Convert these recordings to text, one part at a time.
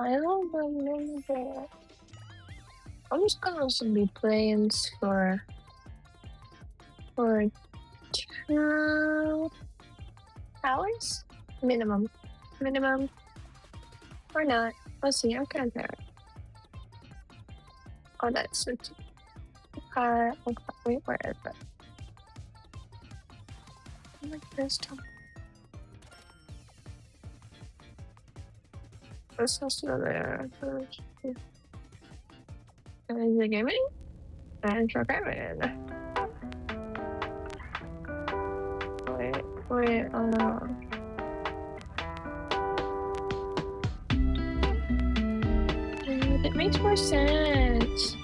I don't remember. I'm just gonna also be playing for 2 hours minimum, or not. Let's see. I'm kind of there. Oh, that's it. Wait, where is it? Like this time. This has to go there. Is it gaming? And for gaming. Wait, it makes more sense.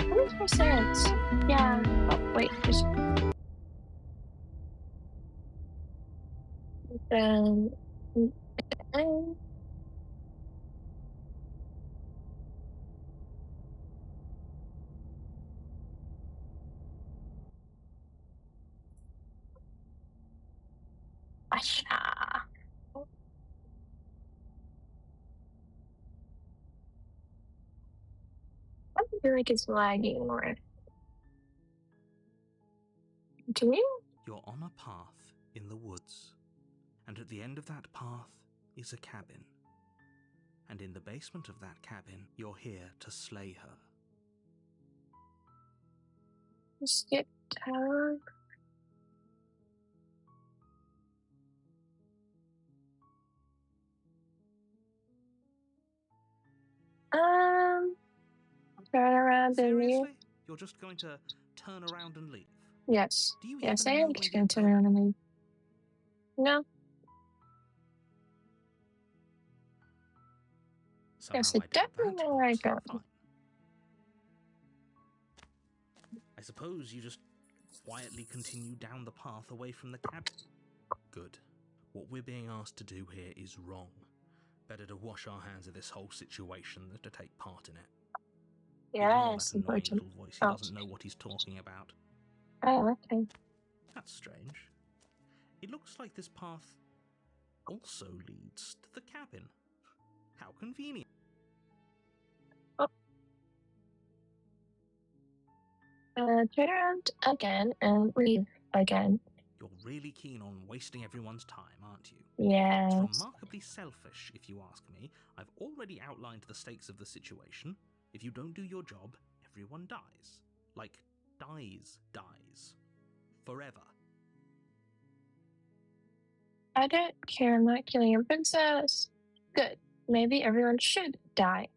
It makes more sense. Yeah. Oh, wait. Then. Asha. I feel like it's lagging more. Continue? You're on a path in the woods, and at the end of that path is a cabin. And in the basement of that cabin, you're here to slay her. Skip down. Turn around. Seriously? You're just going to turn around and leave? Yes. Do you Yes, I even am know just where going to turn around and leave. No. Somehow Yes, I doubt definitely that, know where I but go. fine. I suppose you just quietly continue down the path away from the cabin. Good. What we're being asked to do here is wrong. Better to wash our hands of this whole situation than to take part in it. Ignore that annoying little voice. He doesn't know what he's talking about. Oh, okay. That's strange. It looks like this path also leads to the cabin. How convenient. Oh. Turn around again and leave again. You're really keen on wasting everyone's time, aren't you? Yes. It's remarkably selfish, if you ask me. I've already outlined the stakes of the situation. If you don't do your job, everyone dies. Like, dies. Forever. I don't care. I'm not killing a princess. Good. Maybe everyone should die.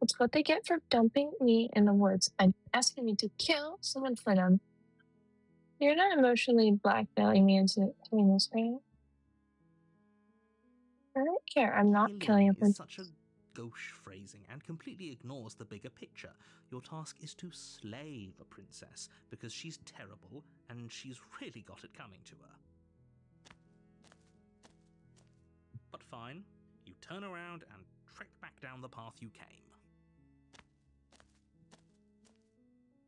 That's what they get for dumping me in the woods and asking me to kill someone for them. You're not emotionally blackmailing me into doing this, right? I don't care. I'm not killing Killing a is such princess. a gauche phrasing and completely ignores the bigger picture. Your task is to slay the princess because she's terrible and she's really got it coming to her. But fine, you turn around and trek back down the path you came.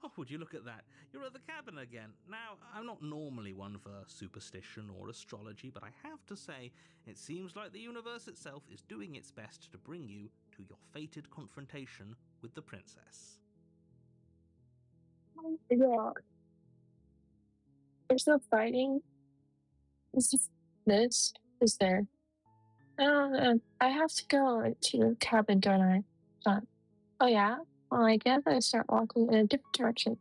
Oh, would you look at that? You're at the cabin again. Now, I'm not normally one for superstition or astrology, but I have to say, it seems like the universe itself is doing its best to bring you to your fated confrontation with the princess. Yeah. There's no fighting. Is this? Is there? I have to go to the cabin, don't I? Oh, yeah? Well, I guess I start walking in a different direction.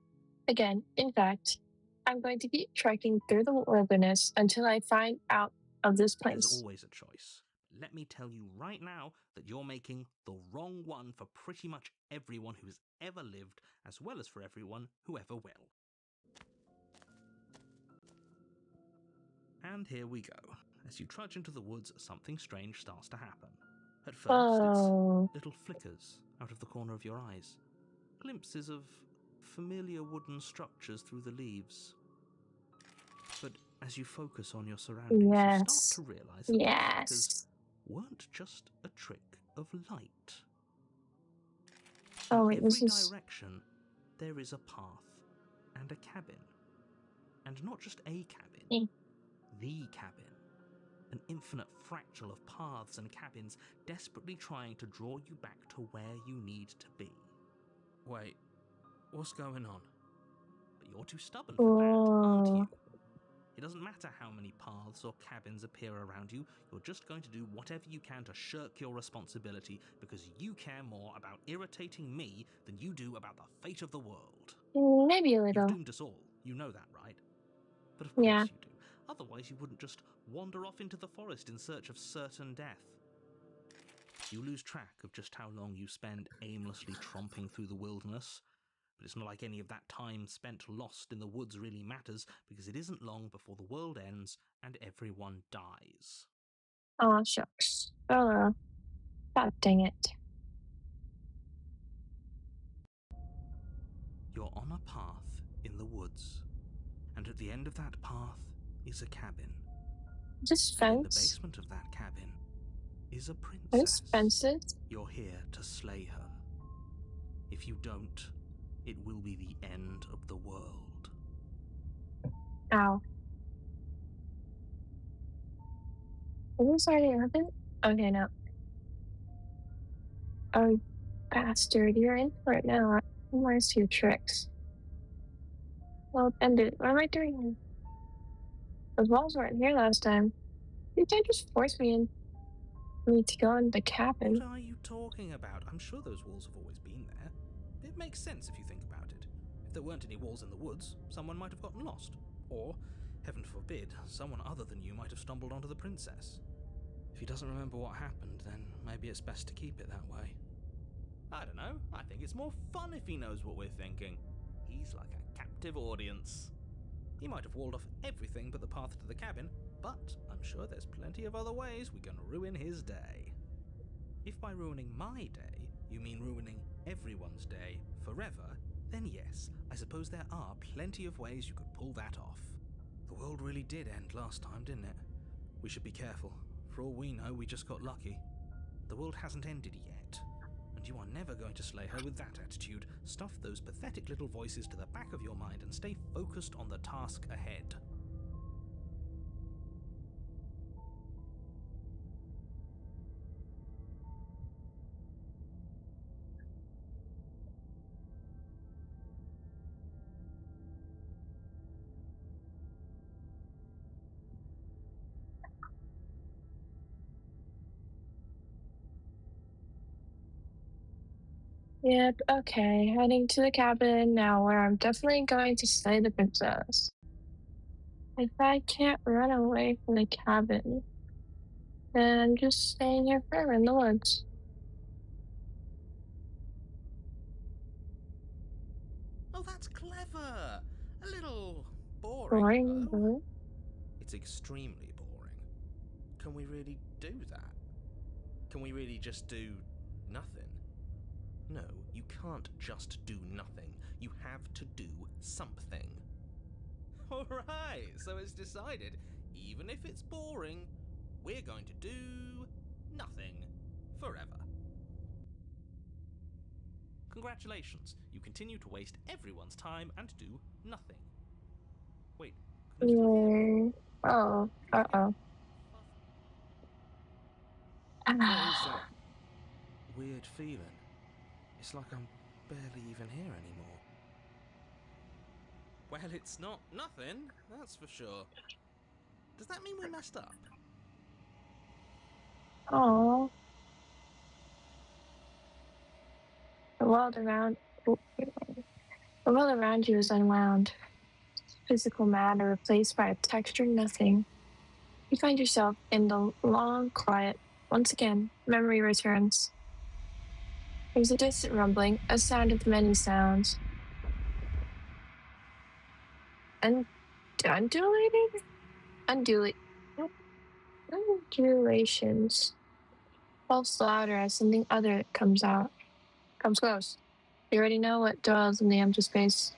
Again, in fact, I'm going to keep trekking through the wilderness until I find out of this There's place. always a choice. Let me tell you right now that you're making the wrong one for pretty much everyone who's ever lived, as well as for everyone who ever will. And here we go. As you trudge into the woods, something strange starts to happen. At first, it's Oh, little flickers out of the corner of your eyes, glimpses of familiar wooden structures through the leaves. But as you focus on your surroundings, you start yes. to realize that those flickers Yes. weren't just a trick of light. In Oh, wait, this every is. direction, there is a path and a cabin. And not just a cabin, the cabin. An infinite fractal of paths and cabins desperately trying to draw you back to where you need to be. Wait, what's going on? But you're too stubborn for that, aren't you? Oh, It doesn't matter how many paths or cabins appear around you, you're just going to do whatever you can to shirk your responsibility because you care more about irritating me than you do about the fate of the world. maybe a You've little. doomed us all, you know that, right? But of Yeah. course you do. Otherwise you wouldn't just wander off into the forest in search of certain death. You lose track of just how long you spend aimlessly tromping through the wilderness, but it's not like any of that time spent lost in the woods really matters, because it isn't long before the world ends and everyone dies. Aw, shucks. Oh, God dang it. You're on a path in the woods, and at the end of that path is a cabin, This and in the fence? basement of that cabin is a Are these princess. fences? You're here to slay her. If you don't, it will be the end of the world. Ow. Is this already open? Okay, no. Oh, bastard, you're in for it now. Where's your tricks? Well, end it. What am I doing here? Those walls weren't here last time. You can't just force me to go in the What cabin. are you talking about? I'm sure those walls have always been there. It makes sense if you think about it. If there weren't any walls in the woods, someone might have gotten lost. Or, heaven forbid, someone other than you might have stumbled onto the princess. If he doesn't remember what happened, then maybe it's best to keep it that way. I don't know. I think it's more fun if he knows what we're thinking. He's like a captive audience. He might have walled off everything but the path to the cabin, but I'm sure there's plenty of other ways we can ruin his day. If by ruining my day, you mean ruining everyone's day forever, then yes, I suppose there are plenty of ways you could pull that off. The world really did end last time, didn't it? We should be careful. For all we know, we just got lucky. The world hasn't ended yet, and you are never going to slay her with that attitude. Stuff those pathetic little voices to the back of your mind and stay focused on the task ahead. Yep, okay. Heading to the cabin now where I'm definitely going to slay the princess. If I can't run away from the cabin, then I'm just staying here forever in the woods. Oh, that's clever! A little boring, Boring, though. boring. It's extremely boring. Can we really do that? Can we really just do nothing? No, you can't just do nothing. You have to do something. Alright, so it's decided. Even if it's boring, we're going to do nothing forever. Congratulations, you continue to waste everyone's time and do nothing. Wait, can you still hear me? Yeah. Oh, uh-oh. What is that weird feeling? It's like I'm barely even here anymore. Well, it's not nothing, that's for sure. Does that mean we messed up? Oh, the world around the world around you is unwound. Physical matter replaced by a textured nothing. You find yourself in the long quiet. Once again, memory returns. There's a distant rumbling, a sound of many sounds. Undulating? Undulations. Pulse louder as something other comes out. Comes close. You already know what dwells in the empty space.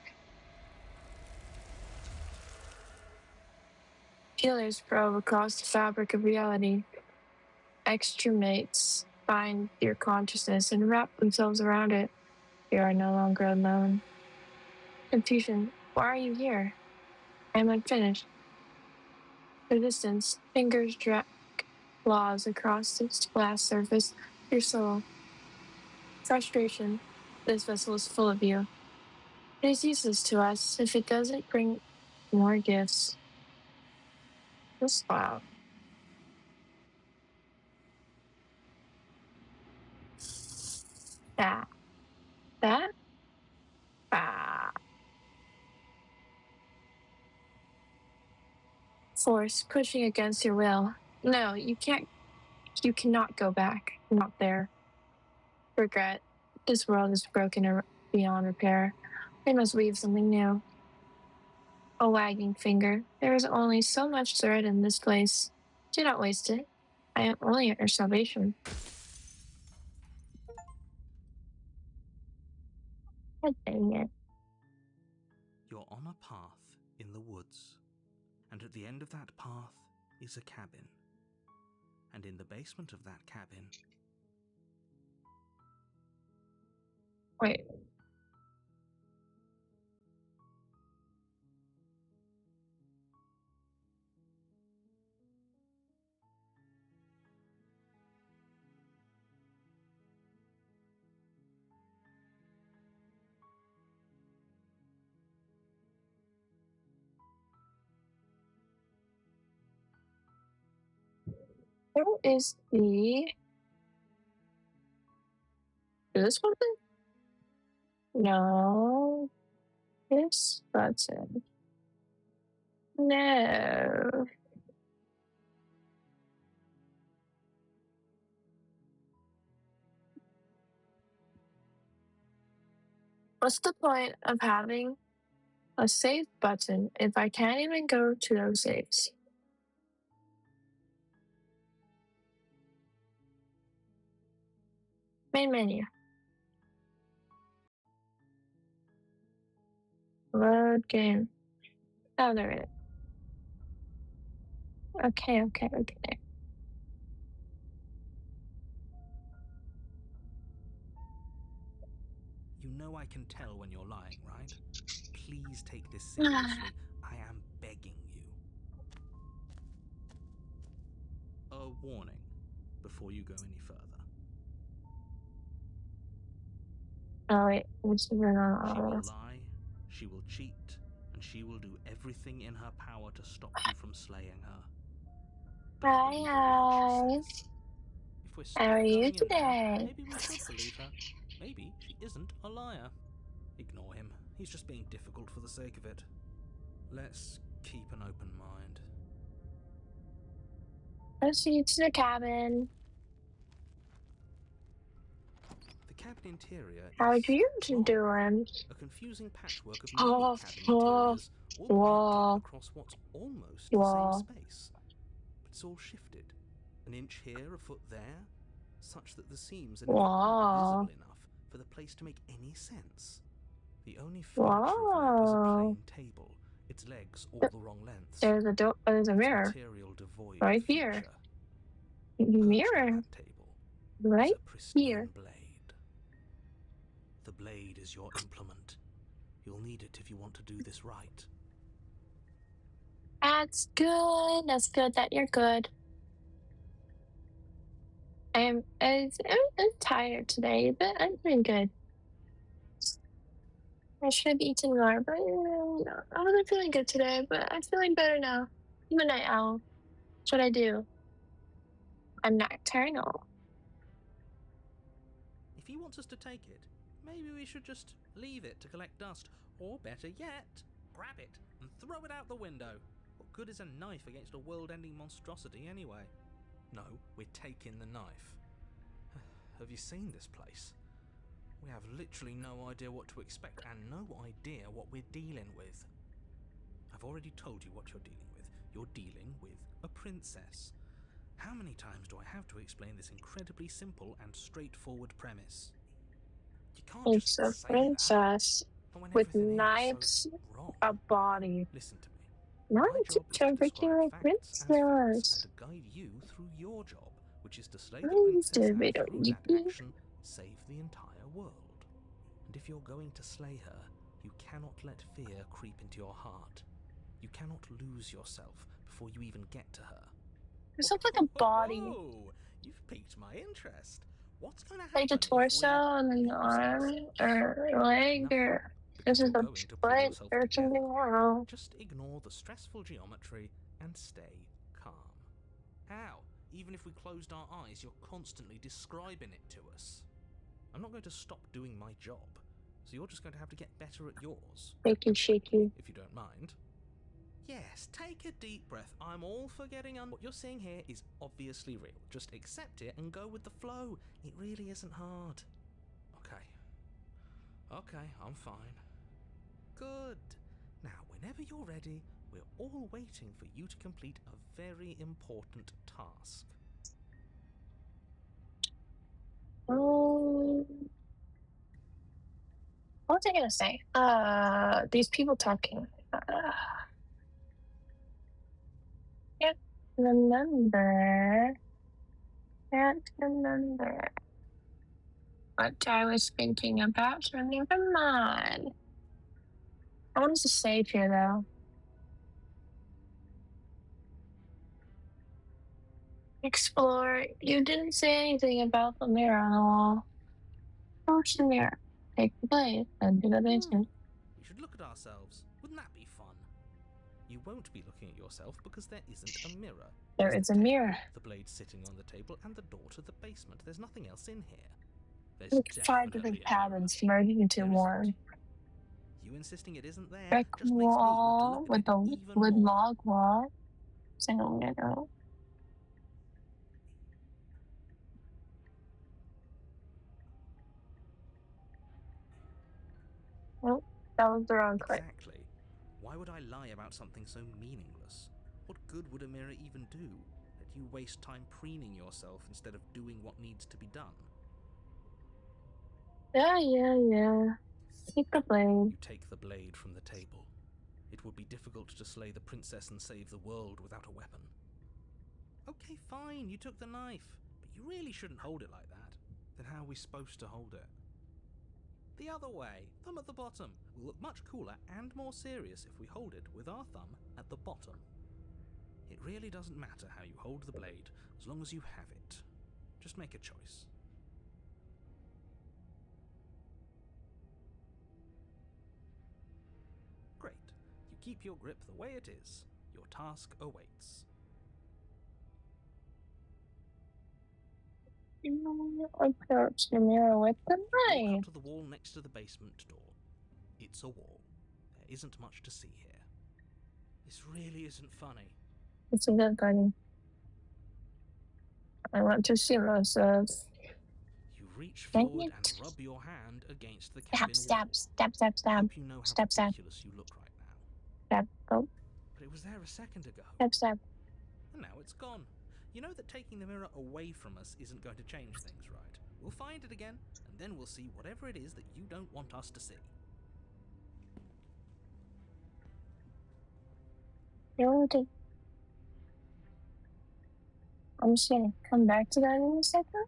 Feelers probe across the fabric of reality. Extremates find your consciousness and wrap themselves around it. You are no longer alone. Confusion. Why are you here? I am unfinished. Resistance. Fingers drag claws across its glass surface. Your soul. Frustration. This vessel is full of you. It is useless to us if it doesn't bring more gifts. This loud. That. That? Ah. Force pushing against your will. No, you can't. You cannot go back. Not there. Regret. This world is broken beyond repair. We must weave something new. A wagging finger. There is only so much thread in this place. Do not waste it. I am only at your salvation. God dang it. You're on a path in the woods, and at the end of that path is a cabin. And in the basement of that cabin... Wait. Where is the... Is this one? No. This button. No. What's the point of having a save button if I can't even go to those saves? Main menu. Load game. Oh, there it is. Okay. You know I can tell when you're lying, right? Please take this seriously. I am begging you. A warning before you go any further. Oh, wait. It's She will not. lie, she will cheat, and she will do everything in her power to stop you from slaying her. But I believe a word she Hi. says. If we're How stuck are you going in there, today? maybe we should believe her. Maybe she isn't a liar. Ignore him. He's just being difficult for the sake of it. Let's keep an open mind. Let's see, it's in the cabin. The cabin interior How are is you wrong. doing? A confusing patchwork of many Oh, cabin oh, interiors, all painted whoa, across what's almost the same whoa. space. But it's all shifted. An inch here, a foot there. such that the seams are never quite Wow. visible enough for the place to make any sense. The only furniture of note is a Wow. plain table, its legs all the wrong lengths, There's a door. There's a its mirror material devoid of right here. feature. Perched on Mirror that table is right a pristine here. blade. The blade is your implement. You'll need it if you want to do this right. That's good. That's good that you're good. I'm tired today, but I'm doing good. I should have eaten more, but I'm not feeling good today, but I'm feeling better now. I'm a night owl. That's what I do. I'm nocturnal. If he wants us to take it, maybe we should just leave it to collect dust, or better yet, grab it and throw it out the window. What good is a knife against a world-ending monstrosity anyway? No, we're taking the knife. Have you seen this place? We have literally no idea what to expect and no idea what we're dealing with. I've already told you what you're dealing with. You're dealing with a princess. How many times do I have to explain this incredibly simple and straightforward premise? You can't just It's a say that, princess but when with everything here is so knives, wrong. a body. Listen to me. Not My job is to a describe regular facts as facts and princess. to guide you through your job, which is to slay the I used princess to and be through that the action, save the entire world. And if you're going to slay her, you cannot let fear creep into your heart. You cannot lose yourself before you even get to her. There's something like a body. You've piqued my interest. What's going to Like the happen if torso we and then the lose arm ourselves? or leg Nothing, or because this is you're the going to pull foot yourself or together. something wrong. Just ignore the stressful geometry and stay calm. How? Even if we closed our eyes, you're constantly describing it to us. I'm not going to stop doing my job, so you're just going to have to get better at yours. Shaky, shaky. If you don't mind. Yes, take a deep breath. I'm all for getting on. What you're seeing here is obviously real. Just accept it and go with the flow. It really isn't hard. Okay, I'm fine. Good. Now, whenever you're ready, we're all waiting for you to complete a very important task. What was I gonna say? These people talking. Can't remember. Can't remember what I was thinking about. So never mind. I wanted to save here though. Explore. You didn't say anything about the mirror on the wall. Approach the mirror. Take the blade and do the basement. We should look at ourselves. Wouldn't that be fun? You won't be looking at yourself because there isn't a mirror. There There's is the a table, mirror. the blade sitting on the table, and the door to the basement. There's nothing else in here. There's Like 5 definitely different a mirror. cabins merged into There one. isn't. You insisting it isn't there Brick just makes me want to wall look at with it a even wood more. log wall. Single window. Nope, that was the wrong click. Exactly. Why would I lie about something so meaningless? What good would a mirror even do? That you waste time preening yourself instead of doing what needs to be done. Yeah. Take the blade. You take the blade from the table. It would be difficult to slay the princess and save the world without a weapon. Okay, fine, you took the knife, but you really shouldn't hold it like that. Then how are we supposed to hold it? The other way, thumb at the bottom. Will look much cooler and more serious if we hold it with our thumb at the bottom. It really doesn't matter how you hold the blade, as long as you have it. Just make a choice. Great. You keep your grip the way it is. Your task awaits. Approach the mirror with the Walk up knife. to the wall next to the basement door. It's a wall. There isn't much to see here. This really isn't funny. It's a good buddy. I want to see myself. You reach Dang forward and it. rub your hand against the Stab, cabin stab, wall. stab, stab, I stab. hope you know how Stab, stab, ridiculous you look right now. stab. Oh, But it was there a second ago. stab, stab. And now it's gone. You know that taking the mirror away from us isn't going to change things, right? We'll find it again, and then we'll see whatever it is that you don't want us to see. I'm just gonna come back to that in a second.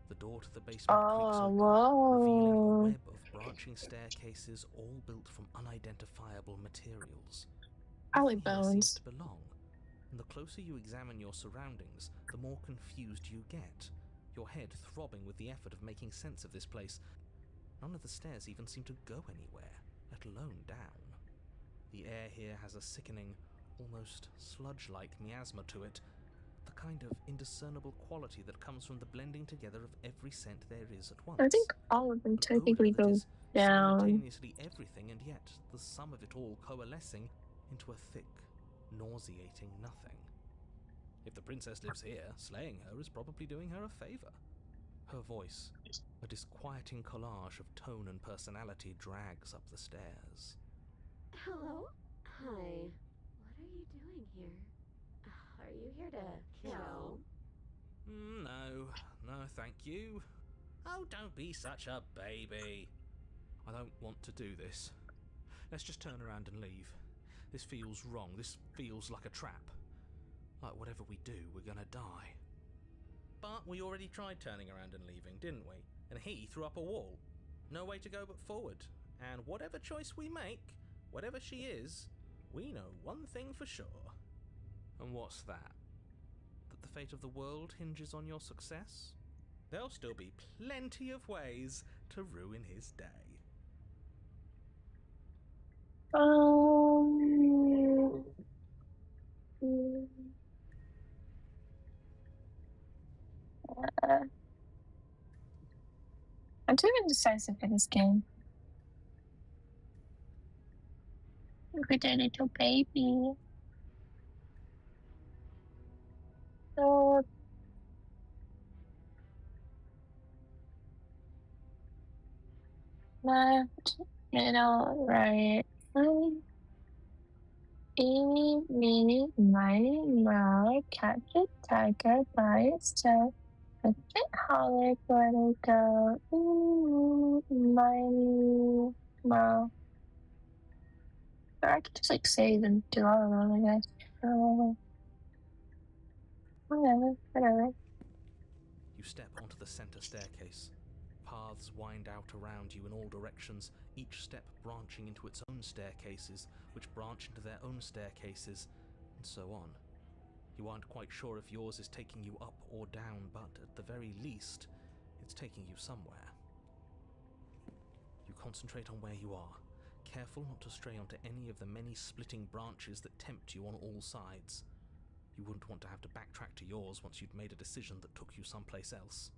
The door to the basement creaks open, revealing a web of branching staircases all built from unidentifiable materials. Probably Nothing here seems bones. to belong, and the closer you examine your surroundings, the more confused you get, your head throbbing with the effort of making sense of this place. None of the stairs even seem to go anywhere, let alone down. The air here has a sickening, almost sludge-like miasma to it, the kind of indiscernible quality that comes from the blending together of every scent there is at once. I think all of them An technically odour that go is down. simultaneously everything, and yet the sum of it all coalescing into a thick, nauseating nothing. If the princess lives here, slaying her is probably doing her a favour. Her voice, a disquieting collage of tone and personality, drags up the stairs. Hello? Hi. What are you doing here? Are you here to kill? No, thank you. Oh, don't be such a baby. I don't want to do this. Let's just turn around and leave. This feels wrong. This feels like a trap. Like whatever we do, we're gonna die. But we already tried turning around and leaving, didn't we? And he threw up a wall. No way to go but forward. And whatever choice we make, whatever she is, we know one thing for sure. And what's that? That the fate of the world hinges on your success? There'll still be plenty of ways to ruin his day. I'm too indecisive for this game. Look at that little baby. So left, middle, right. Eeny, meeny, miny, moe, catch a tiger by its tail. Look at holler, let it go. Eeny, miny, moe. Or I could just like save and do all of them, I guess. Whatever. You step onto the center staircase. Paths wind out around you in all directions, each step branching into its own staircases, which branch into their own staircases, and so on. You aren't quite sure if yours is taking you up or down, but at the very least, it's taking you somewhere. You concentrate on where you are, careful not to stray onto any of the many splitting branches that tempt you on all sides. You wouldn't want to have to backtrack to yours once you'd made a decision that took you someplace else.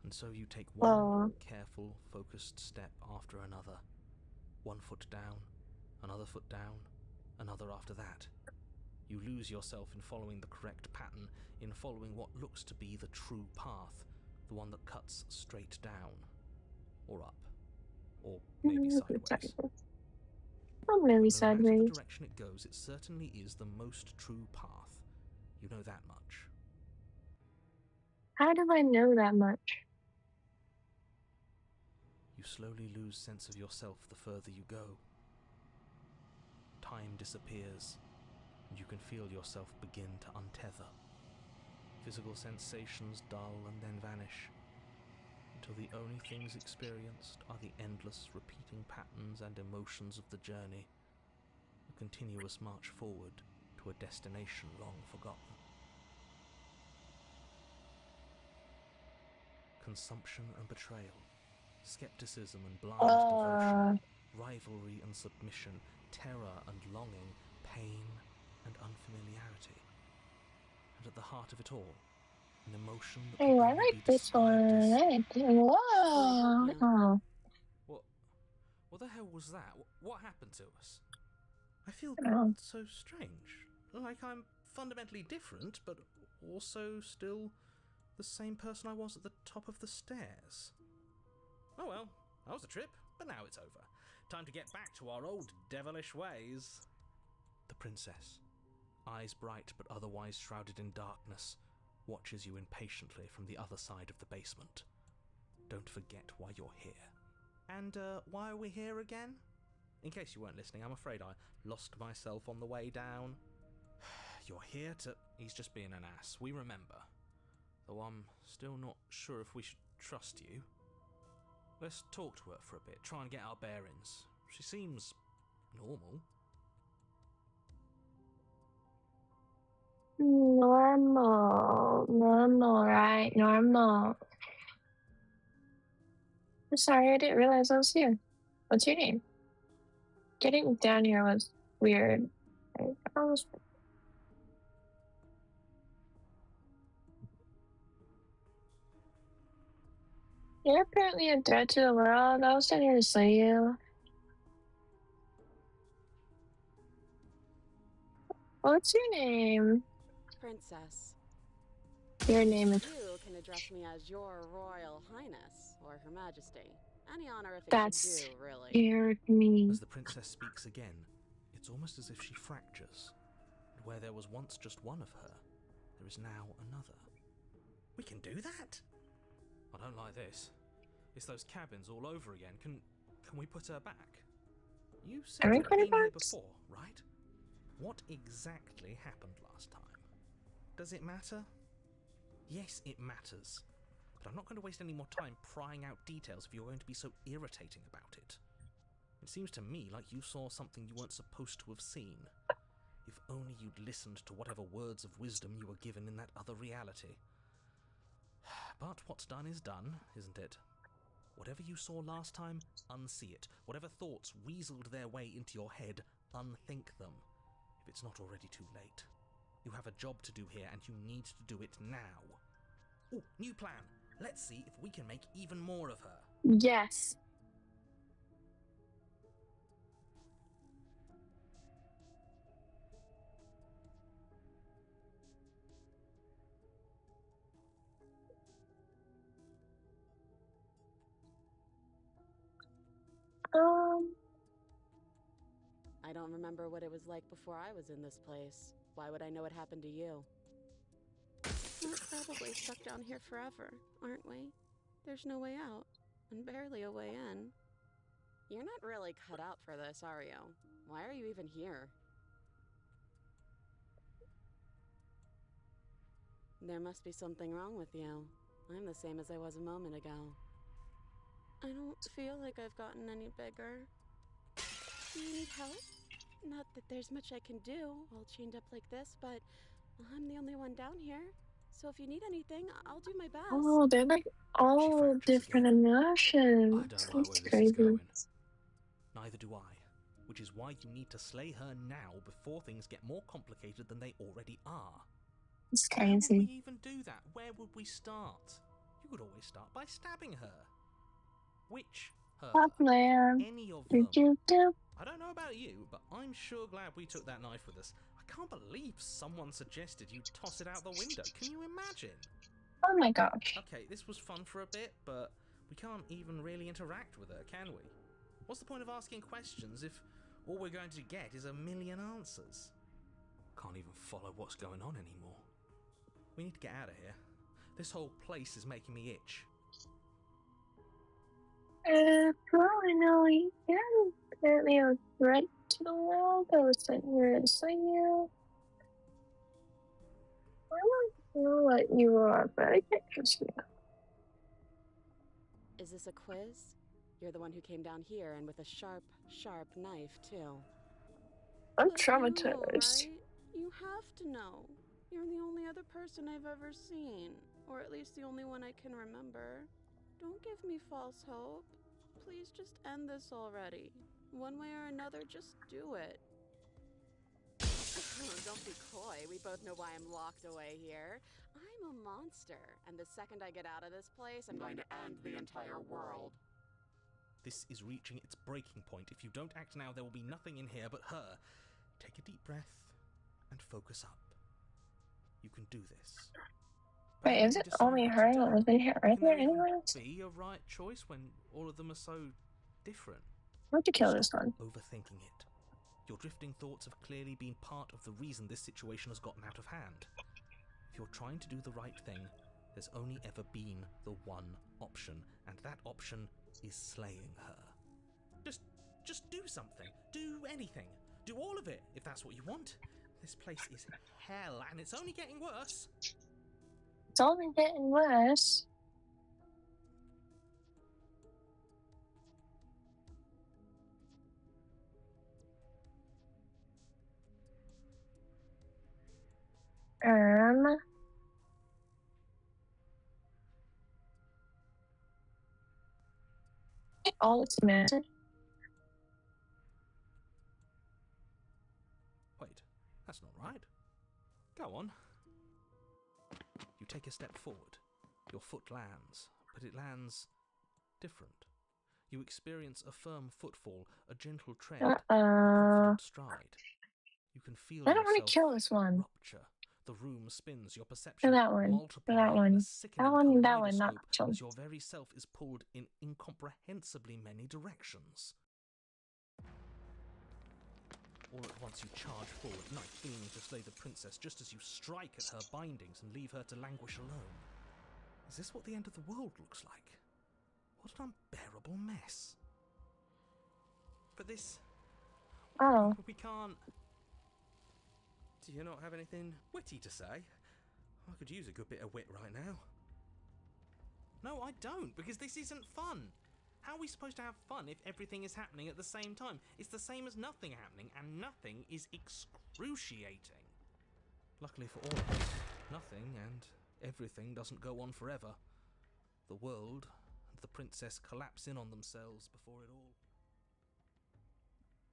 And so you take one careful, focused step after another. 1 foot down, another foot down, another after that. You lose yourself in following the correct pattern, in following what looks to be the true path, the one that cuts straight down, or up, or maybe sideways. Or maybe But no matter the sideways. direction it goes, it certainly is the most true path. You know that much. How do I know that much? You slowly lose sense of yourself the further you go. Time disappears, and you can feel yourself begin to untether. Physical sensations dull and then vanish, until the only things experienced are the endless repeating patterns and emotions of the journey, a continuous march forward to a destination long forgotten. Consumption and betrayal, skepticism and blind devotion, rivalry and submission, terror and longing, pain and unfamiliarity. And at the heart of it all, an emotion that can I only like be this described one. as... Whoa! What the hell was that? What happened to us? I feel so strange. Like I'm fundamentally different, but also still the same person I was at the top of the stairs. Oh well, that was a trip, but now it's over. Time to get back to our old devilish ways. The princess, eyes bright but otherwise shrouded in darkness, watches you impatiently from the other side of the basement. Don't forget why you're here. And, why are we here again? In case you weren't listening, I'm afraid I lost myself on the way down. You're here to... He's just being an ass, we remember. Though I'm still not sure if we should trust you. Let's talk to her for a bit, try and get our bearings. She seems... normal. Normal, right? Normal. I'm sorry, I didn't realize I was here. What's your name? Getting down here was weird. You're apparently a threat to the world. I was down here to slay you. What's your name? Princess. Your name is... You can address me as Your Royal Highness, or Her Majesty. Any honor if it That should do, really. scared me. As the princess speaks again, it's almost as if she fractures. And where there was once just one of her, there is now another. We can do that? I don't like this. It's those cabins all over again. Can we put her back? You said you'd been here before, right? What exactly happened last time? Does it matter? Yes, it matters. But I'm not going to waste any more time prying out details if you're going to be so irritating about it. It seems to me like you saw something you weren't supposed to have seen. If only you'd listened to whatever words of wisdom you were given in that other reality. But what's done is done, isn't it? Whatever you saw last time, unsee it. Whatever thoughts weaseled their way into your head, unthink them. If it's not already too late. You have a job to do here, and you need to do it now. Oh, new plan. Let's see if we can make even more of her. Yes. I don't remember what it was like before I was in this place. Why would I know what happened to you? We're probably stuck down here forever, aren't we? There's no way out, and barely a way in. You're not really cut out for this, are you? Why are you even here? There must be something wrong with you. I'm the same as I was a moment ago. I don't feel like I've gotten any bigger. Do you need help? Not that there's much I can do, all chained up like this, but I'm the only one down here. So if you need anything, I'll do my best. Oh, they're like all different emotions. I don't like where this crazy. is going. Neither do I. Which is why you need to slay her now before things get more complicated than they already are. It's crazy. How would we even do that? Where would we start? You could always start by stabbing her. Which her? Any of them. I don't know about you, but I'm sure glad we took that knife with us. I can't believe someone suggested you toss it out the window. Can you imagine? Oh my gosh. Okay, this was fun for a bit, but we can't even really interact with her, can we? What's the point of asking questions if all we're going to get is a million answers? Can't even follow what's going on anymore. We need to get out of here. This whole place is making me itch. Probably apparently a threat to the world. I was sent here to slay you. I don't know what you are, but I can't trust you. Is this a quiz? You're the one who came down here, and with a sharp, sharp knife, too. I'm But traumatized. you know, right? You have to know. You're the only other person I've ever seen. Or at least the only one I can remember. Don't give me false hope. Please just end this already. One way or another, just do it. Don't be coy. We both know why I'm locked away here. I'm a monster, and the second I get out of this place, I'm going to end the entire world. This is reaching its breaking point. If you don't act now, there will be nothing in here but her. Take a deep breath and focus up. You can do this. Wait, is it only her that was in here earlier anyways? Be a right choice when all of them are so different. Why'd you kill this one? Overthinking it. Your drifting thoughts have clearly been part of the reason this situation has gotten out of hand. If you're trying to do the right thing, there's only ever been the one option, and that option is slaying her. Just do something. Do anything. Do all of it, if that's what you want. This place is hell, and it's only getting worse. It's only getting worse. All it's matter. Wait, that's not right. Go on. You take a step forward. Your foot lands, but it lands different. You experience a firm footfall, a gentle tread, a confident stride. You can feel I don't want yourself to kill this one. rupture. The room spins, your perception For that one. multiplying For that one. in a That sickening one, that one, not kaleidoscope as your very self is pulled in incomprehensibly many directions. All at once you charge forward, knife gleaming to slay the princess just as you strike at her bindings and leave her to languish alone. Is this what the end of the world looks like? What an unbearable mess. But this... Oh. We can't... Do you not have anything witty to say? I could use a good bit of wit right now. No, I don't, because this isn't fun. How are we supposed to have fun if everything is happening at the same time? It's the same as nothing happening, and nothing is excruciating. Luckily for all of us, nothing and everything doesn't go on forever. The world and the princess collapse in on themselves before it all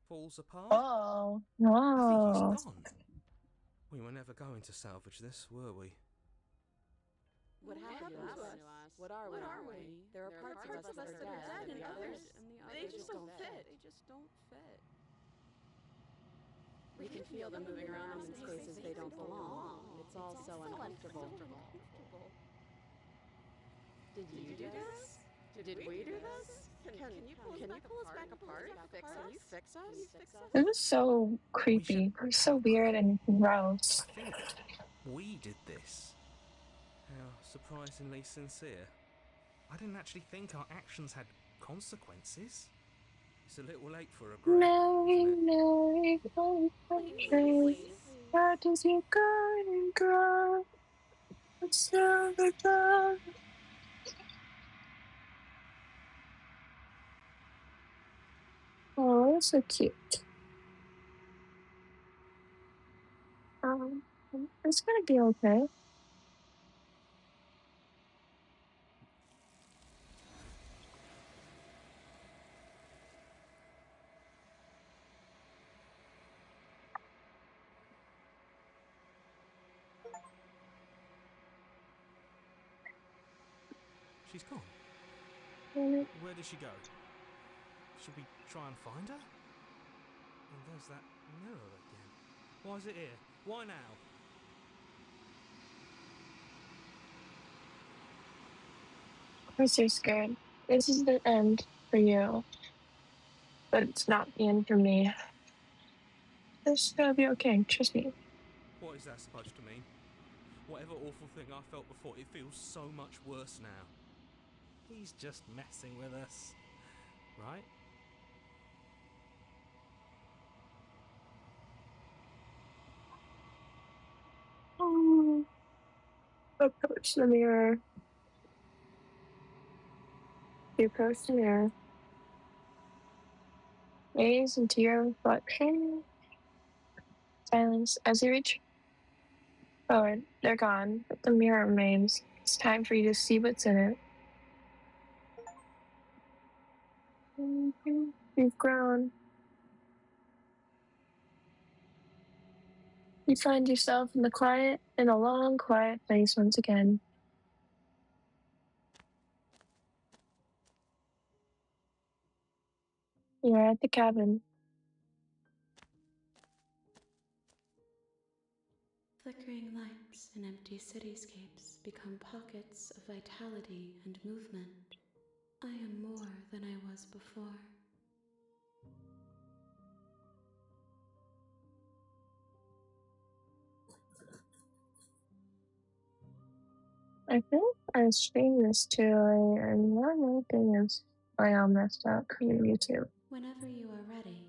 falls apart. Oh, I think he's no. gone. We were never going to salvage this, were we? What happened to us? What are we? There are parts of us that are dead, and the others, they just don't fit. We can feel them moving around in spaces they don't belong. It's all so uncomfortable. Did you do this? Did we do this? Can you pull us back apart? Can you fix us? This is so creepy. It's so weird and gross. I think we did this. How surprisingly sincere. I didn't actually think our actions had consequences. It's a little late for regret, isn't it? Please. How does your garden grow? It's never done. Oh, that's so cute. It's gonna be okay. She's gone. Mm. Where did she go? Should we try and find her? And there's that mirror again. Why is it here? Why now? Of course you're scared. This is the end for you. But it's not the end for me. It's gonna be okay, trust me. What is that supposed to mean? Whatever awful thing I felt before, it feels so much worse now. He's just messing with us, right? Oh, approach the mirror. You approach the mirror. Gaze into your reflection. Silence. As you reach forward, they're gone, but the mirror remains. It's time for you to see what's in it. You've grown. You find yourself in a long, quiet place once again. You're at the cabin. Flickering lights in empty cityscapes become pockets of vitality and movement. I am more than I was before. I think I streamed this to and one of my things I all messed up because of YouTube. Whenever you are ready,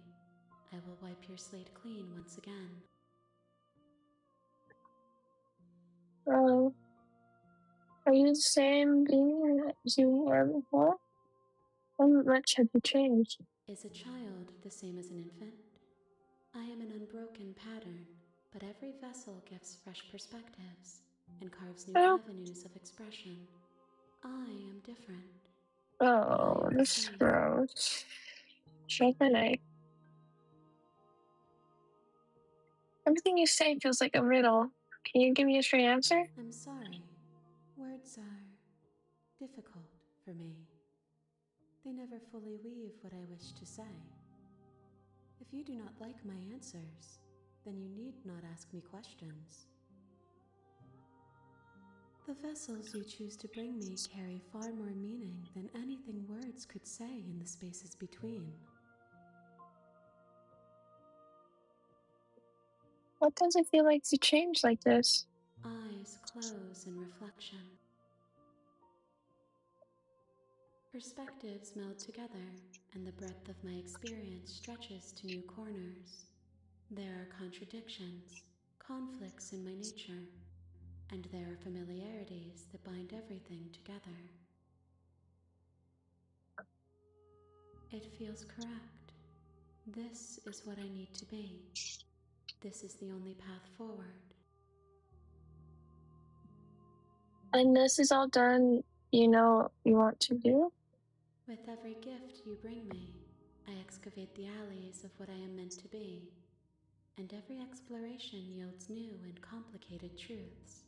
I will wipe your slate clean once again. Are you the same being as you were before? How much have you changed? Is a child the same as an infant? I am an unbroken pattern, but every vessel gives fresh perspectives and carves new avenues of expression. I am different. Oh, this is gross. Shake my leg. Everything you say feels like a riddle. Can you give me a straight answer? I'm sorry. Words are difficult for me. They never fully weave what I wish to say. If you do not like my answers, then you need not ask me questions. The vessels you choose to bring me carry far more meaning than anything words could say in the spaces between. What does it feel like to change like this? Eyes close in reflection. Perspectives meld together, and the breadth of my experience stretches to new corners. There are contradictions, conflicts in my nature, and there are familiarities that bind everything together. It feels correct. This is what I need to be. This is the only path forward. And this is all done, you know, you want to do? With every gift you bring me, I excavate the alleys of what I am meant to be, and every exploration yields new and complicated truths.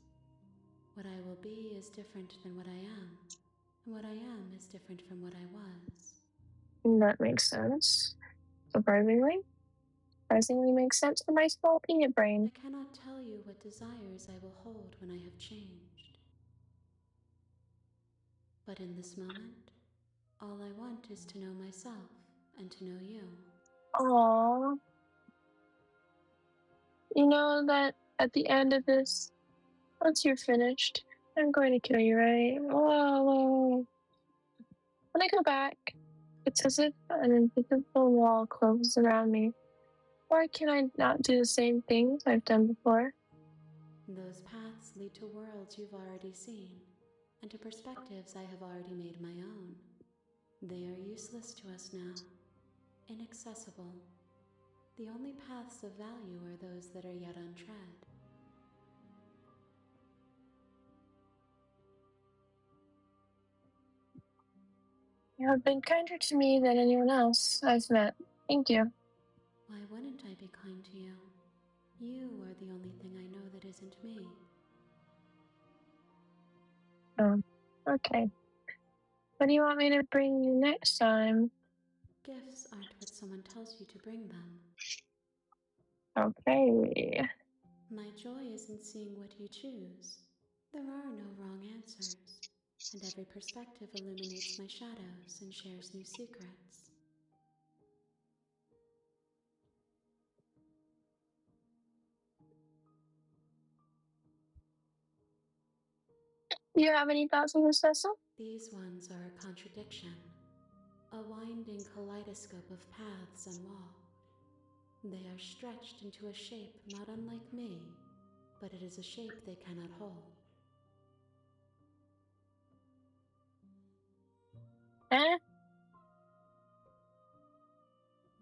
What I will be is different than what I am, and what I am is different from what I was. That makes sense. Surprisingly makes sense for my small peanut brain. I cannot tell you what desires I will hold when I have changed. But in this moment, all I want is to know myself and to know you. Aww. You know that at the end of this, once you're finished, I'm going to kill you, right? Whoa. When I go back, it's as if an invisible wall closes around me. Why can I not do the same things I've done before? Those paths lead to worlds you've already seen, and to perspectives I have already made my own. They are useless to us now, inaccessible. The only paths of value are those that are yet untread. You have been kinder to me than anyone else I've met. Thank you. Why wouldn't I be kind to you? You are the only thing I know that isn't me. Oh, okay. What do you want me to bring you next time? Gifts aren't what someone tells you to bring them. Okay. My joy is in seeing what you choose. There are no wrong answers, and every perspective illuminates my shadows and shares new secrets. Do you have any thoughts on this vessel? These ones are a contradiction, a winding kaleidoscope of paths unwalked. They are stretched into a shape not unlike me, but it is a shape they cannot hold.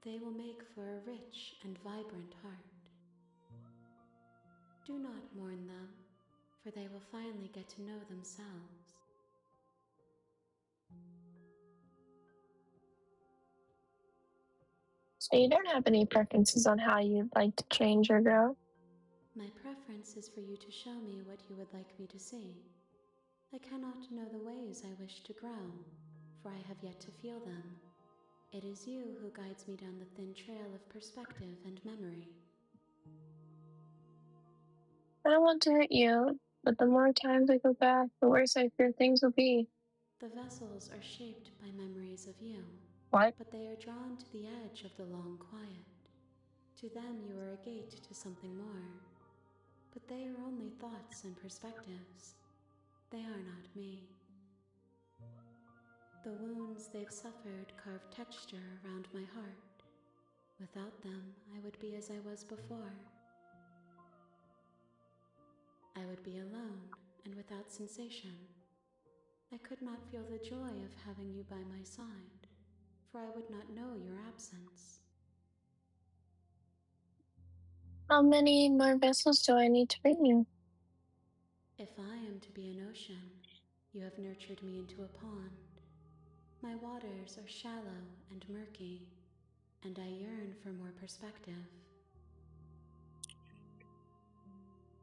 They will make for a rich and vibrant heart. Do not mourn them, for they will finally get to know themselves. So you don't have any preferences on how you'd like to change or grow? My preference is for you to show me what you would like me to see. I cannot know the ways I wish to grow, for I have yet to feel them. It is you who guides me down the thin trail of perspective and memory. I don't want to hurt you, but the more times I go back, the worse I fear things will be. The vessels are shaped by memories of you. What? But they are drawn to the edge of the long quiet. To them you are a gate to something more. But they are only thoughts and perspectives. They are not me. The wounds they've suffered carve texture around my heart. Without them, I would be as I was before. I would be alone and without sensation. I could not feel the joy of having you by my side, for I would not know your absence. How many more vessels do I need to bring you? If I am to be an ocean, you have nurtured me into a pond. My waters are shallow and murky, and I yearn for more perspective.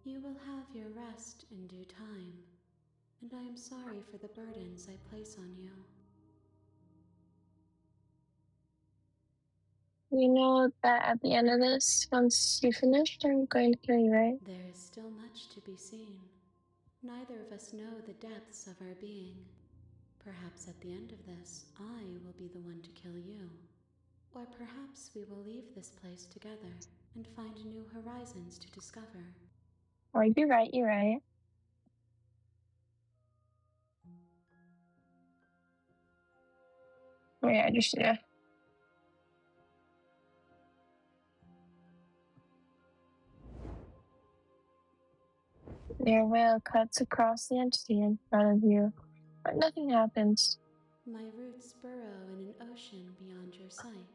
You will have your rest in due time, and I am sorry for the burdens I place on you. You know that at the end of this, once you finish, I'm going to kill you, right? There is still much to be seen. Neither of us know the depths of our being. Perhaps at the end of this, I will be the one to kill you. Or perhaps we will leave this place together and find new horizons to discover. Oh, you're right, you're right. Oh yeah, just yeah. Your whale cuts across the entity in front of you, but nothing happens. My roots burrow in an ocean beyond your sight.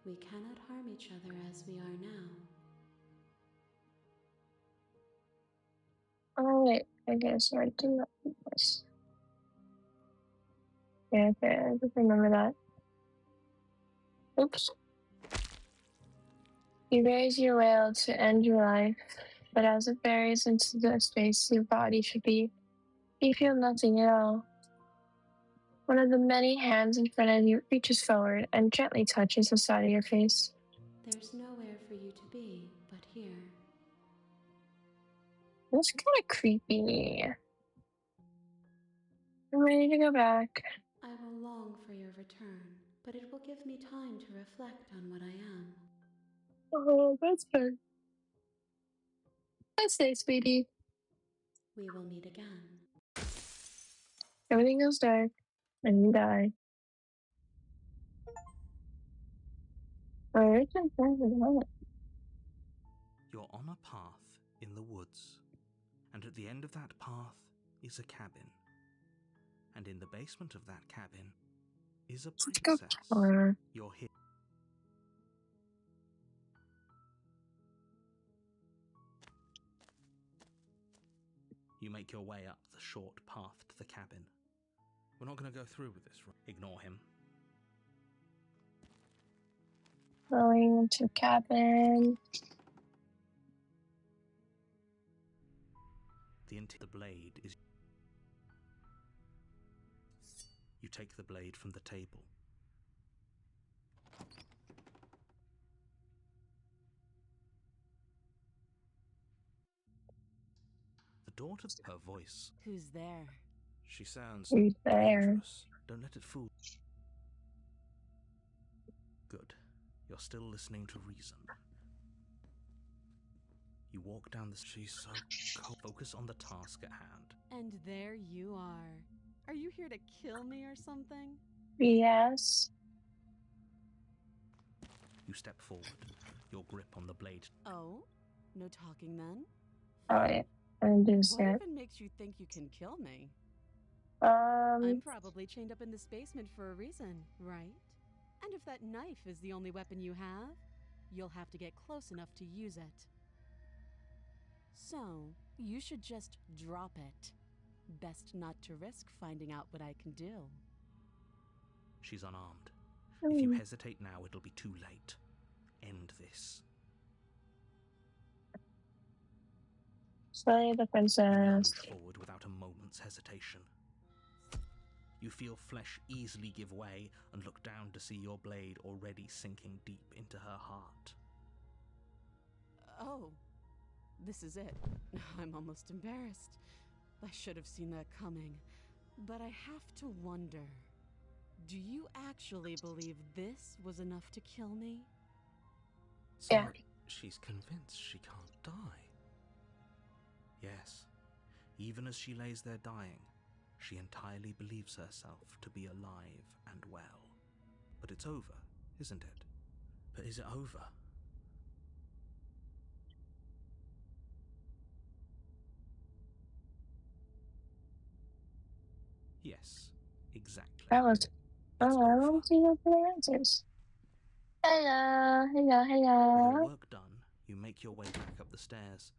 We cannot harm each other as we are now. Oh wait, I guess I do not do this. Yeah, okay, I just remember that. Oops. You raise your whale to end your life, but as it buries into the space your body should be, you feel nothing at all. One of the many hands in front of you reaches forward and gently touches the side of your face. There's nowhere for you to be but here. That's kind of creepy. I'm ready to go back. I will long for your return, but it will give me time to reflect on what I am. Oh, that's fun. Let's stay, sweetie. We will meet again. Everything goes dark, and you die. Where is it? You're on a path in the woods, and at the end of that path is a cabin. And in the basement of that cabin is a Let's go. princess. You're here. You make your way up the short path to the cabin. We're not going to go through with this. Ignore him. Going into cabin. The blade is... You take the blade from the table. The door to her voice. Who's there? She sounds Who's there? dangerous. Don't let it fool. Good. You're still listening to reason. You walk down the... She's so cold. Focus on the task at hand. And there you are. Are you here to kill me or something? Yes. You step forward. Your grip on the blade. Oh? No talking then? Oh yeah. And do What that. even makes you think you can kill me? Um. I'm probably chained up in this basement for a reason, right? And if that knife is the only weapon you have, you'll have to get close enough to use it. So, you should just drop it. Best not to risk finding out what I can do. She's unarmed. If you hesitate now, it'll be too late. End this. Slay the You princess. lunge forward without a moment's hesitation. You feel flesh easily give way and look down to see your blade already sinking deep into her heart. Oh, this is it. I'm almost embarrassed. I should have seen that coming. But I have to wonder, do you actually believe this was enough to kill me? Yeah. She's convinced she can't die. Yes, Even as she lays there dying, she entirely believes herself to be alive and well. But it's over, isn't it? But is it over? Yes, exactly. That was. It's Oh, I over. don't see no clear answers. Hello. With your Hello. work done, you make your way back up the stairs,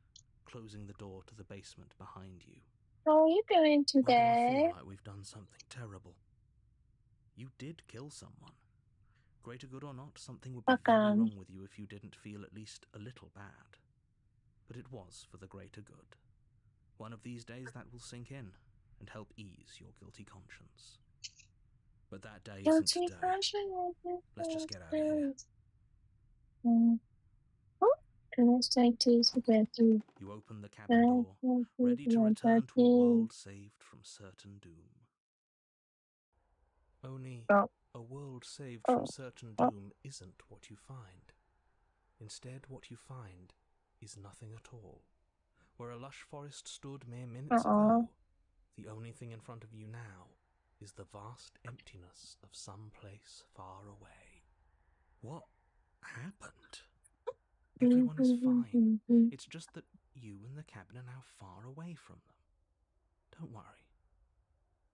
closing the door to the basement behind you. How are you doing Why do I today? feel like we've done something terrible? You did kill someone. Greater good or not, something would be very Welcome. wrong with you if you didn't feel at least a little bad. But it was for the greater good. One of these days that will sink in and help ease your guilty conscience. But that day isn't Guilty today. conscience. Let's just get out of here. Oh, and it's like to get through. You open the cabin door, ready to return to a world saved from certain doom. Only Oh, a world saved from oh, certain oh, doom isn't what you find. Instead, what you find is nothing at all. Where a lush forest stood mere minutes ago, the only thing in front of you now is the vast emptiness of some place far away. What happened? Everyone is fine. It's just that you and the cabin are now far away from them. Don't worry.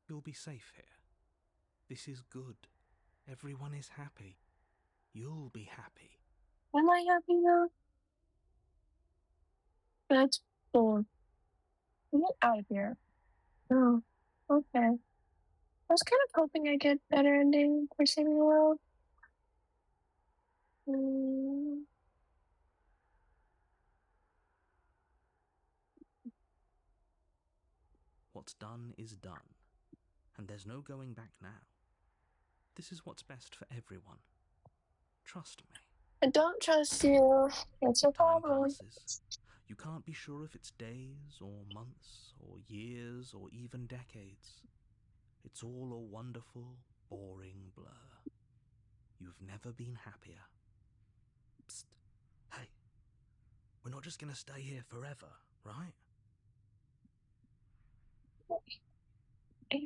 You'll be safe here. This is good. Everyone is happy. You'll be happy. Am I happy now? That's cool. Get out of here. Oh, okay. I was kind of hoping I get better ending for saving the world. What's done is done, and there's no going back now. This is what's best for everyone. Trust me. I don't trust you. That's your Time problem. passes. You can't be sure if it's days or months or years or even decades. It's all a wonderful, boring blur. You've never been happier. Psst. Hey, we're not just gonna stay here forever, right? Did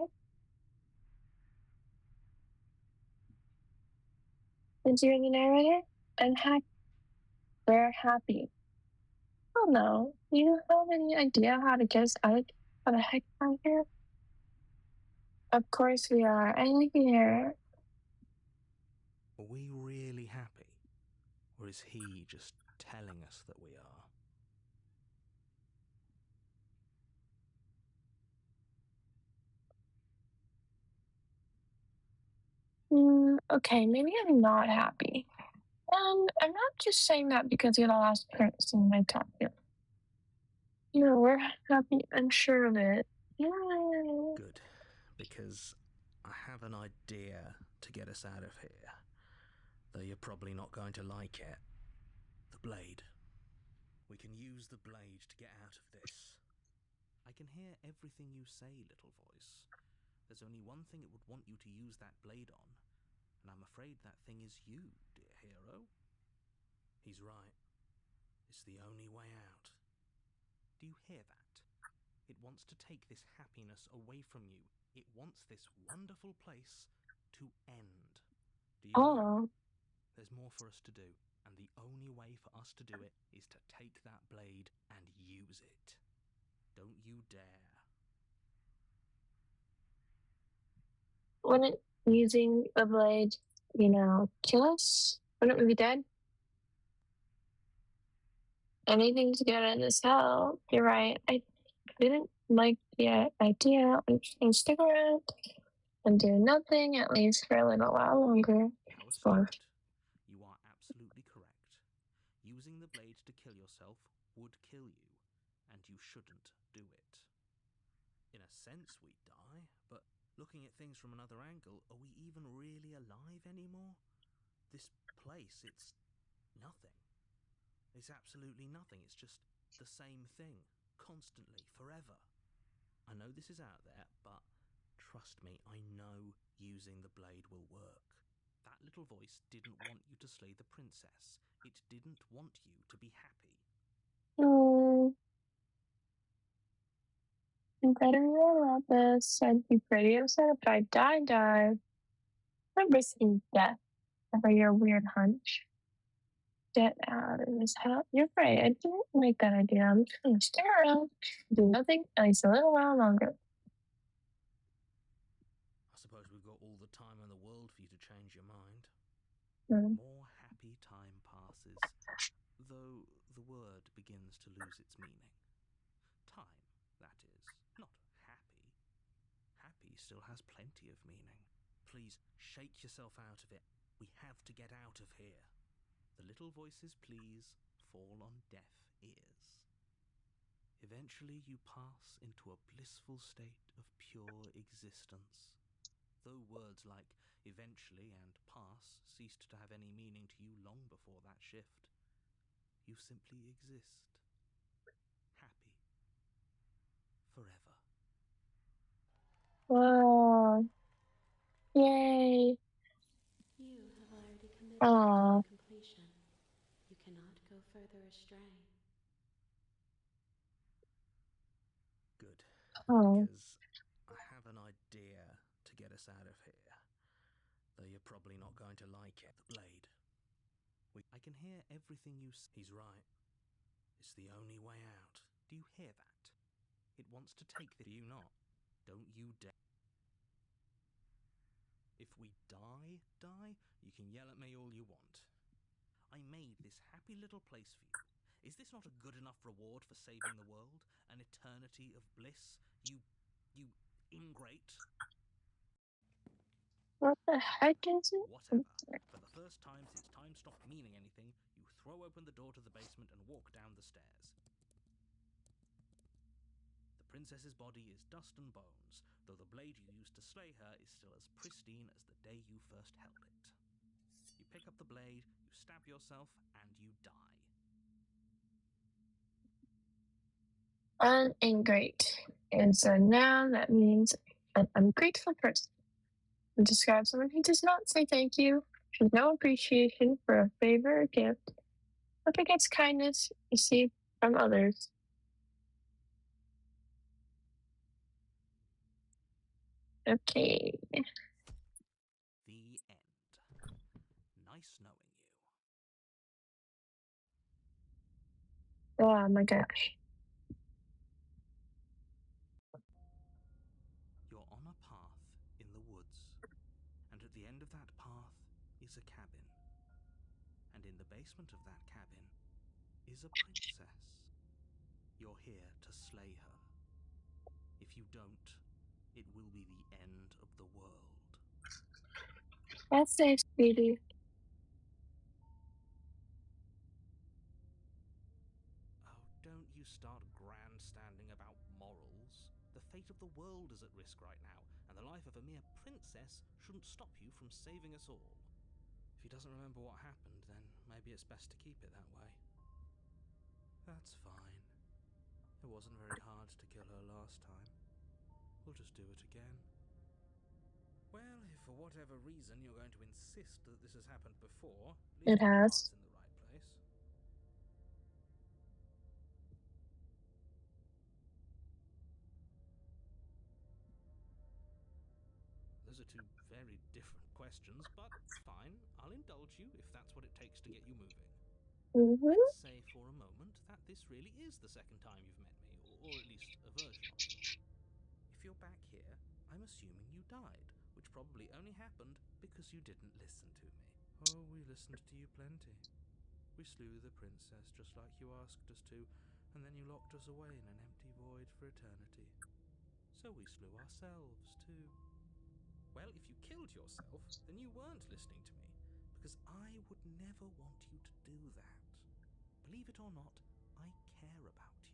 you hear the narrator? I'm happy. We're happy. Oh no. Do you have any idea how to get us out of the heck out of here? Of course we are. I live here. Are we really happy? Or is he just telling us that we are? Okay, maybe I'm not happy. And I'm not just saying that because you're the last person I talked to. No, we're happy and sure of it. Yay. Good, because I have an idea to get us out of here. Though you're probably not going to like it. The blade. We can use the blade to get out of this. I can hear everything you say, little voice. There's only one thing it would want you to use that blade on, and I'm afraid that thing is you, dear hero. He's right. It's the only way out. Do you hear that? It wants to take this happiness away from you. It wants this wonderful place to end. Do you know? Oh. There's more for us to do, and the only way for us to do it is to take that blade and use it. Don't you dare. Wouldn't using a blade, kill us? Wouldn't we be dead? Anything to get out of this hell. You're right. I didn't like the idea of stick around and do nothing, at least for a little while longer. How Or, astute. You are absolutely correct. Using the blade to kill yourself would kill you, and you shouldn't do it. In a sense, we'd die, but looking at things from another angle, are we even really alive anymore? This place, it's nothing. It's absolutely nothing. It's just the same thing, constantly, forever. I know this is out there, but trust me, I know using the blade will work. That little voice didn't want you to slay the princess. It didn't want you to be happy. oh, You better realize this. I'd be pretty upset if I died. I'm risking death over your weird hunch. Get out of this house. You're right. I didn't like that idea. I'm just gonna stay around, do nothing, at least a little while longer. I suppose we've got all the time in the world for you to change your mind. Mm. More happy time passes, though the word begins to lose its meaning. Time, that is, not happy. Happy still has plenty of meaning. Please shake yourself out of it. We have to get out of here. The little voices' pleas fall on deaf ears. Eventually you pass into a blissful state of pure existence. Though words like eventually and pass ceased to have any meaning to you long before that shift, you simply exist. Happy. Forever. Whoa. Yay. You have already committed Aw. to completion. You cannot go further astray. Good. Oh. Because I have an idea to get us out of here. Though you're probably not going to like it. The blade. I can hear everything you say. He's right. It's the only way out. Do you hear that? It wants to take the... Do you not? Don't you dare. If we die, you can yell at me all you want. I made this happy little place for you. Is this not a good enough reward for saving the world? An eternity of bliss? You ingrate. What the heck is it? Whatever. For the first time since time stopped meaning anything, you throw open the door to the basement and walk down the stairs. The princess's body is dust and bones, though the blade you used to slay her is still as pristine as the day you first held it. You pick up the blade, you stab yourself, and you die. Great. And so now that means an ungrateful person. It describes someone who does not say thank you, shows no appreciation for a favor or gift, but forgets kindness received from others. Okay. The end. Nice knowing you. Oh my gosh. You're on a path in the woods, and at the end of that path is a cabin. And in the basement of that cabin is a princess. You're here to slay her. If you don't, it will be the end of the world. That's nice, sweetie. Oh, don't you start grandstanding about morals. The fate of the world is at risk right now, and the life of a mere princess shouldn't stop you from saving us all. If he doesn't remember what happened, then maybe it's best to keep it that way. That's fine. It wasn't very hard to kill her last time. We'll just do it again. Well, if for whatever reason you're going to insist that this has happened before, at least It your has. heart's in the right place. Those are two very different questions, but fine, I'll indulge you if that's what it takes to get you moving. Mm-hmm. Let's say for a moment that this really is the second time you've met me, or at least a version of me. If you're back here, I'm assuming you died, which probably only happened because you didn't listen to me. Oh, we listened to you plenty. We slew the princess just like you asked us to, and then you locked us away in an empty void for eternity. So we slew ourselves too. Well, if you killed yourself, then you weren't listening to me, because I would never want you to do that. Believe it or not, I care about you.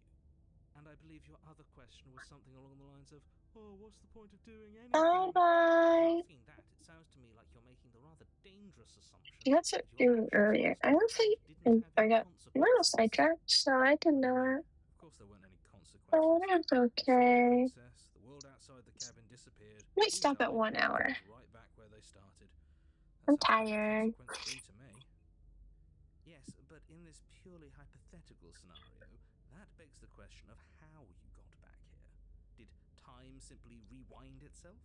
And I believe your other question was something along the lines of, oh, what's the point of doing anything? Bye-bye. Asking that, it sounds to me like you're making the rather dangerous assumption That's what that your doing actions earlier. last I don't weekend think didn't have I any got a little consequences. sidetracked, so I didn't What do you know mean? it. Of course there weren't any consequences. Oh, that's You slew the okay. princess, the world outside the cabin disappeared, Might we stop at died, 1 and hour. things right back where they started. That I'm sounds pretty tired. consequence-free to me. Yes, but in this purely hypothetical scenario, that begs the question of how you got back here. Did time simply rewind itself,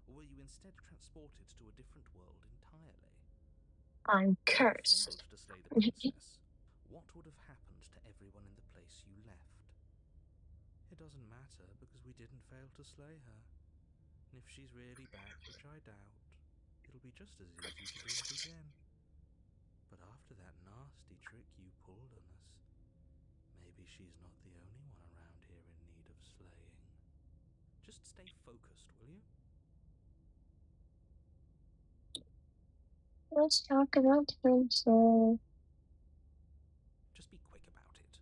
or were you instead transported to a different world entirely? I'm If you cursed. failed to slay the princess, what would have happened to everyone in the place you left? It doesn't matter, because we didn't fail to slay her. And if she's really back, which I doubt, it'll be just as easy to do it again. But after that nasty trick you pulled on us, maybe she's not the only one around here in need of slaying. Just stay focused, will you? Let's talk about Prince. Just be quick about it.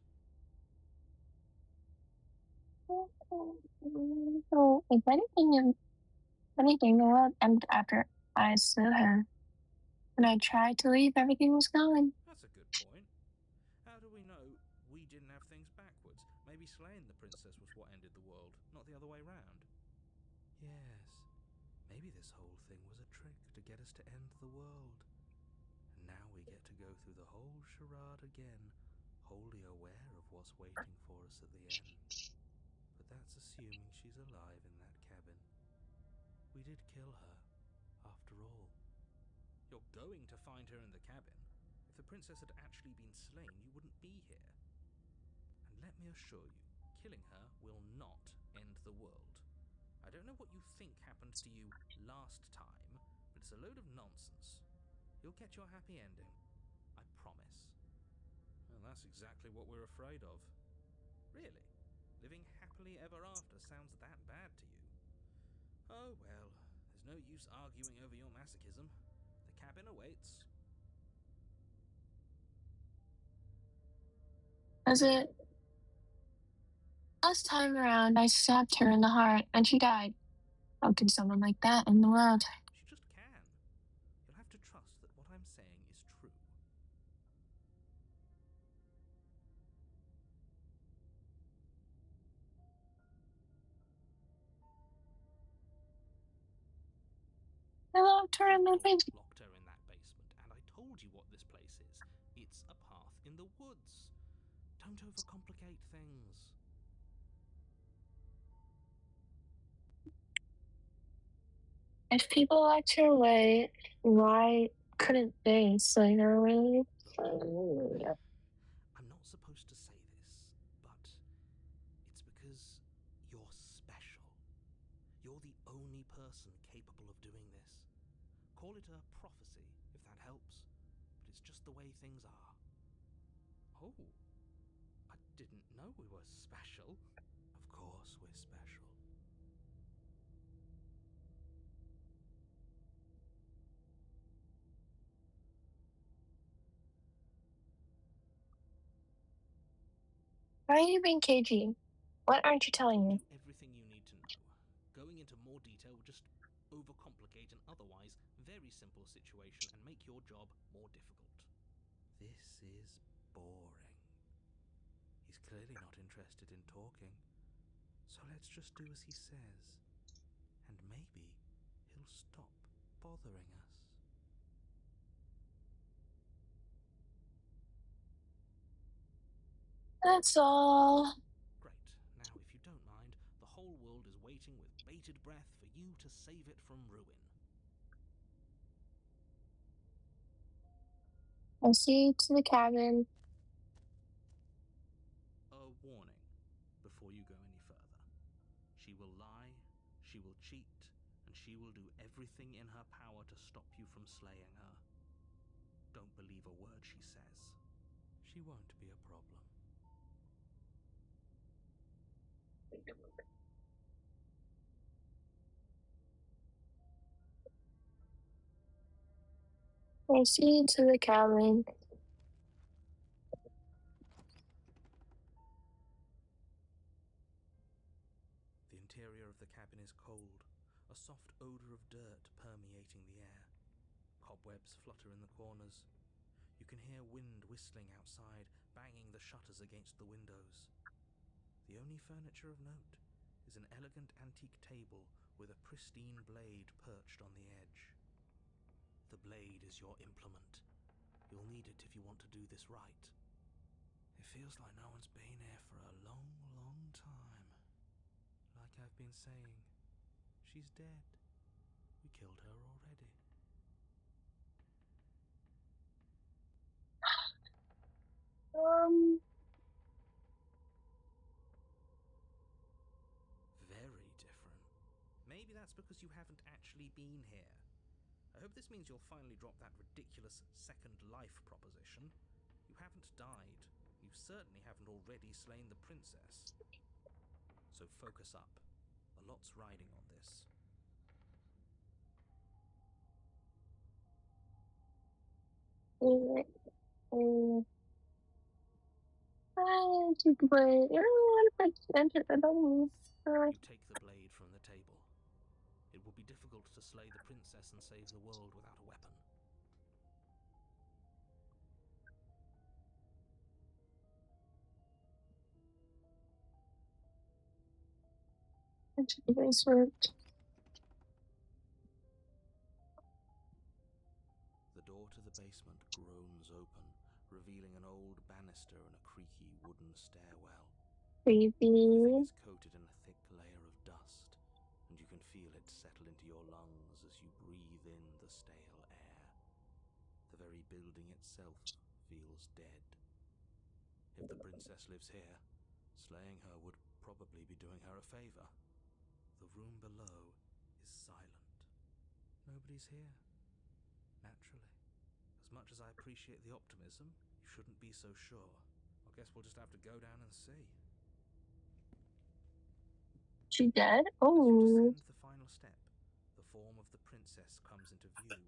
So, if anything, the world ended after I slew her. When I tried to leave, everything was gone. That's a good point. How do we know we didn't have things backwards? Maybe slaying the princess was what ended the world, not the other way round. Yes, maybe this whole thing was a trick to get us to end the world. And now we get to go through the whole charade again, wholly aware of what's waiting for us at the end. But that's assuming she's alive in that cabin. We did kill her, after all. You're going to find her in the cabin. If the princess had actually been slain, you wouldn't be here. And let me assure you, killing her will not end the world. I don't know what you think happened to you last time, but it's a load of nonsense. You'll get your happy ending. I promise. Well, that's exactly what we're afraid of. Really? Living happily ever after sounds that bad to you? Oh well, there's no use arguing over your masochism. The cabin awaits. Was it? Last time around, I stabbed her in the heart, and she died. How could someone like that in the world? She just can. You'll have to trust that what I'm saying is true. I loved her in the People basement. locked her in that basement, and I told you what this place is. It's a path in the woods. Don't overcomplicate things. If people liked her way, why couldn't they slay her way? I'm not supposed to say this, but it's because you're special. You're the only person capable of doing this. Call it a prophecy, if that helps, but it's just the way things are. Oh, I didn't know we were special. Of course we're special. Why are you being cagey? What aren't you I telling told me? you everything you need to know. Going into more detail would just overcomplicate an otherwise very simple situation and make your job more difficult. This is boring. He's clearly not interested in talking, so let's just do as he says, and maybe he'll stop bothering us. That's all. Great. Now, if you don't mind, the whole world is waiting with bated breath for you to save it from ruin. I'll see you to the cabin. A warning before you go any further. She will lie, she will cheat, and she will do everything in her power to stop you from slaying her. Don't believe a word she says. She won't be a problem. I'll see you to the cabin. The interior of the cabin is cold, a soft odor of dirt permeating the air. Cobwebs flutter in the corners. You can hear wind whistling outside, banging the shutters against the windows. The only furniture of note is an elegant antique table with a pristine blade perched on the edge. The blade is your implement. You'll need it if you want to do this right. It feels like no one's been here for a long, long time. Like I've been saying, She's dead. We killed her already. Very different. Maybe that's because you haven't actually been here. I hope this means you'll finally drop that ridiculous second life proposition. You haven't died. You certainly haven't already slain the princess. So focus up. A lot's riding on this. You take the blade from the table. It will be difficult to slay the princess and save the world without a weapon. The door to the basement groans open, revealing an old banister and a creaky wooden stairwell. Everything is coated in a thick layer of dust, and you can feel it settle into your lungs as you breathe in the stale air. The very building itself feels dead. If the princess lives here, slaying her would probably be doing her a favor. The room below is silent. Nobody's here. Naturally. As much as I appreciate the optimism, you shouldn't be so sure. I guess we'll just have to go down and see. She dead? As you Oh. descend the final step, the form of the princess comes into view.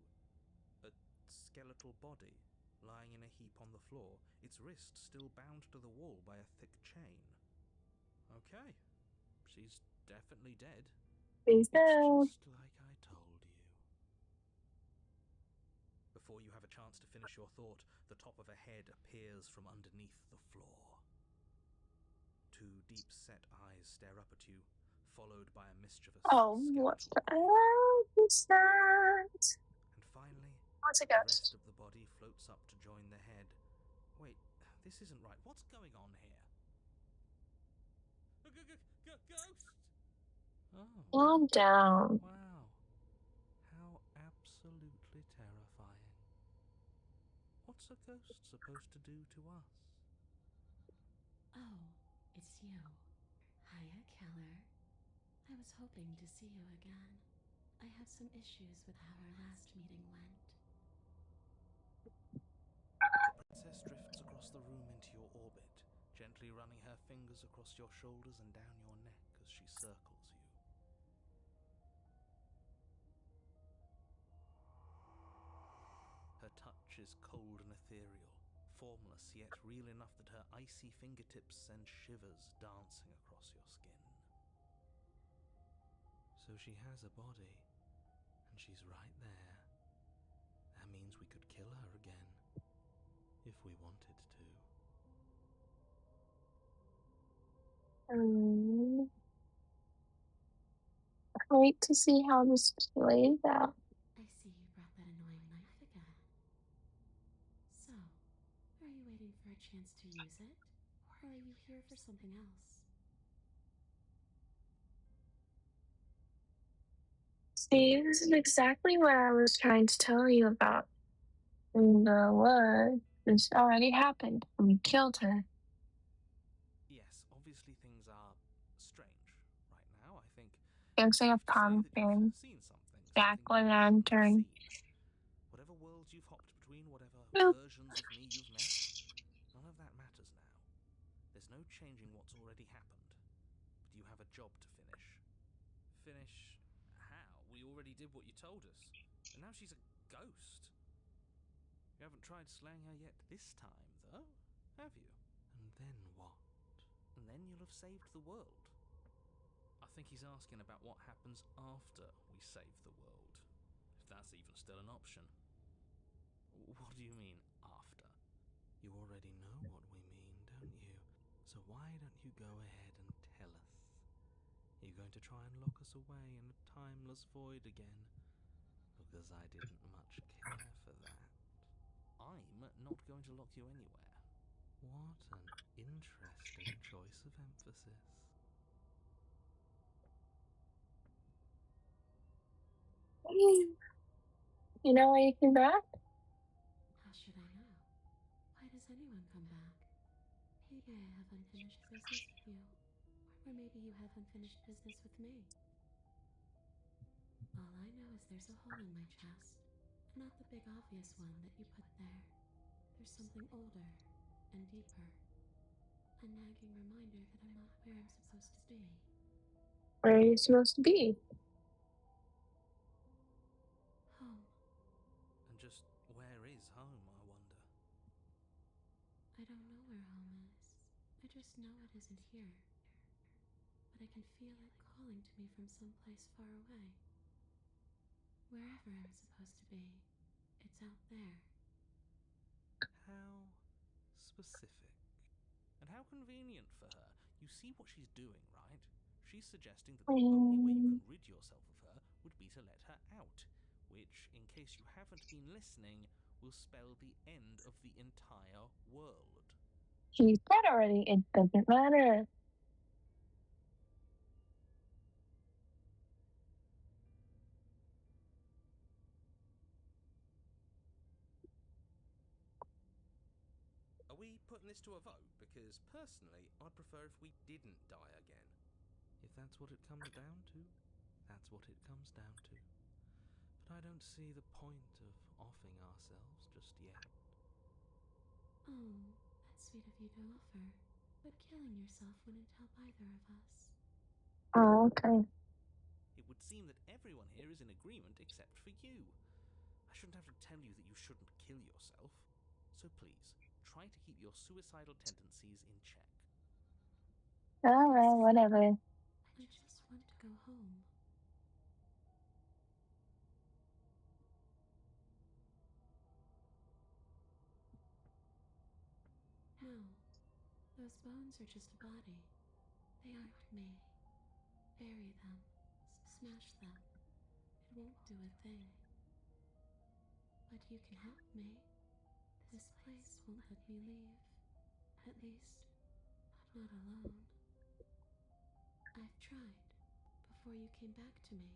A skeletal body, lying in a heap on the floor, its wrist still bound to the wall by a thick chain. Okay, she's definitely dead. She's It's dead. just like I told you. Before you have a chance to finish your thought, the top of a head appears from underneath the floor. Two deep-set eyes stare up at you, followed by a mischievous What skeletal the grin. hell is that? And finally, What's a the ghost? rest of the body floats up to join the head. Wait, this isn't right. What's going on here? Ghost! Oh. Calm down. Wow. How absolutely terrifying. What's a ghost supposed to do to us? Oh, it's you. Hiya, Keller. I was hoping to see you again. I have some issues with how our last meeting went. The princess drifts across the room into your orbit, gently running her fingers across your shoulders and down your neck as she circles you. Her touch is cold and ethereal, formless yet real enough that her icy fingertips send shivers dancing across your skin. So she has a body, and she's right there. That means we could kill her again, if we wanted to. Wait to see how this plays out. I see you brought that annoying knife again. So, are you waiting for a chance to use it? Or are you here for something else? See, this is exactly what I was trying to tell you about. And what? This already happened. We killed her. Yes, obviously things are strange right now. I think Looks it's like a safe to say that pumpkin. you've seen something Jack you o' shouldn't have lantern. seen. Whatever worlds you've hopped between, whatever Nope. versions of me you've met, none of that matters now. There's no changing what's already happened, but you have a job to finish. Finish how? We already did what you told us, and now she's a ghost. You haven't tried slaying her yet this time, though, have you? And then what? And then you'll have saved the world. I think he's asking about what happens after we save the world, if that's even still an option. What do you mean, after? You already know what we mean, don't you? So why don't you go ahead and tell us? Are you going to try and lock us away in a timeless void again? Because I didn't much care for that. I'm not going to lock you anywhere. What an interesting choice of emphasis. You know why you came back? How should I know? Why does anyone come back? Maybe I have unfinished business with you. Or maybe you have unfinished business with me. All I know is there's a hole in my chest. Not the big obvious one that you put there. There's something older and deeper. A nagging reminder that I'm not where I'm supposed to be. Where are you supposed to be? Home. And just where is home, I wonder? I don't know where home is. I just know it isn't here. But I can feel it calling to me from someplace far away. Wherever I'm supposed to be, it's out there. How specific. And how convenient for her. You see what she's doing, right? She's suggesting that the only way you can rid yourself of her would be to let her out, which, in case you haven't been listening, will spell the end of the entire world. She said already, it doesn't matter. Are we putting this to a vote? Because personally, I'd prefer if we didn't die again. If that's what it comes down to, that's what it comes down to. But I don't see the point of offing ourselves just yet. Oh, that's sweet of you to offer. But killing yourself wouldn't help either of us. Oh, okay. It would seem that everyone here is in agreement except for you. I shouldn't have to tell you that you shouldn't kill yourself. So please, try to keep your suicidal tendencies in check. Alright, whatever. I just want to go home. No, those bones are just a body. They aren't me. Bury them. Smash them. It won't do a thing. But you can help me. This place won't let me leave. At least, not alone. I've tried. Before you came back to me,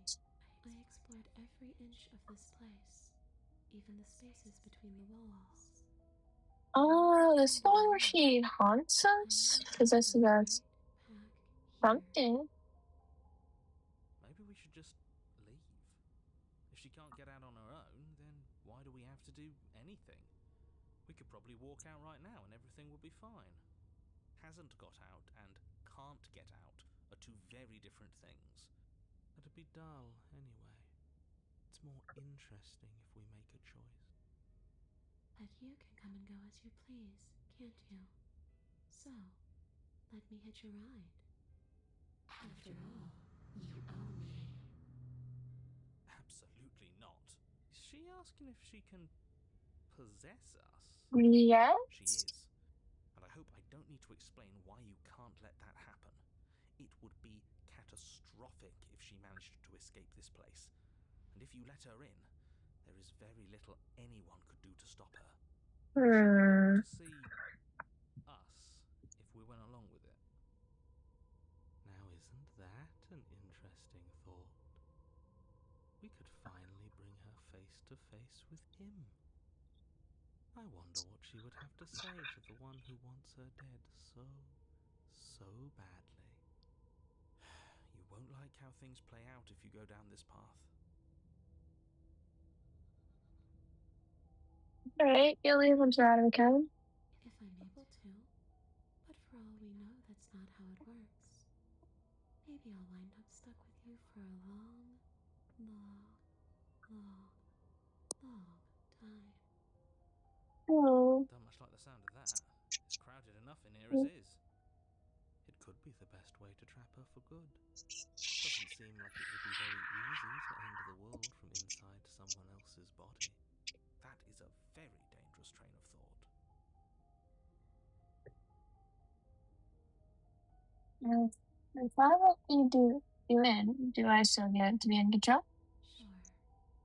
I explored every inch of this place, even the spaces between the walls. Oh, this is the one where she haunts us? Because I see that's something. Maybe we should just leave. If she can't get out on her own, then why do we have to do anything? We could probably walk out right now and everything will be fine. Hasn't got out and can't get out are two very different things. That'd be dull anyway. It's more interesting if we make a choice. But you can come and go as you please, can't you? So, let me hitch a ride. After all, you own me. Absolutely not. Is she asking if she can possess us? Yes? She is. And I hope I don't need to explain why you can't let that happen. It would be catastrophic if she managed to escape this place. And if you let her in, there is very little anyone could do to stop her. She be able to see us if we went along with it. Now isn't that an interesting thought? We could finally bring her face to face with him. I wonder what she would have to say to the one who wants her dead so badly. You won't like how things play out if you go down this path. Alright, you'll leave once we're out of the cabin. If I'm able to. But for all we know, that's not how it works. Maybe I'll wind up stuck with you for a long, long, long, long time. Oh. Don't much like the sound of that. It's crowded enough in here as is. It could be the best way to trap her for good. Doesn't seem like it would be very easy to end the world from inside someone else's body. That is a very dangerous train of thought. If I let you do I still get to be in control? Sure,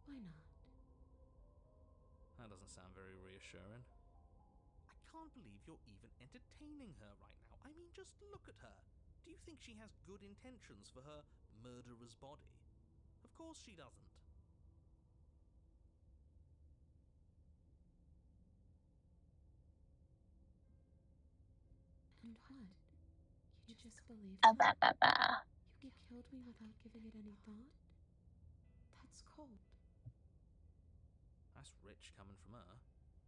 why not? That doesn't sound very reassuring. I can't believe you're even entertaining her right now. I mean, just look at her. Do you think she has good intentions for her murderer's body? Of course she doesn't. What? You just believed Ba, it? ba, ba, ba. You killed me without giving it any thought? That's cold. That's rich coming from her.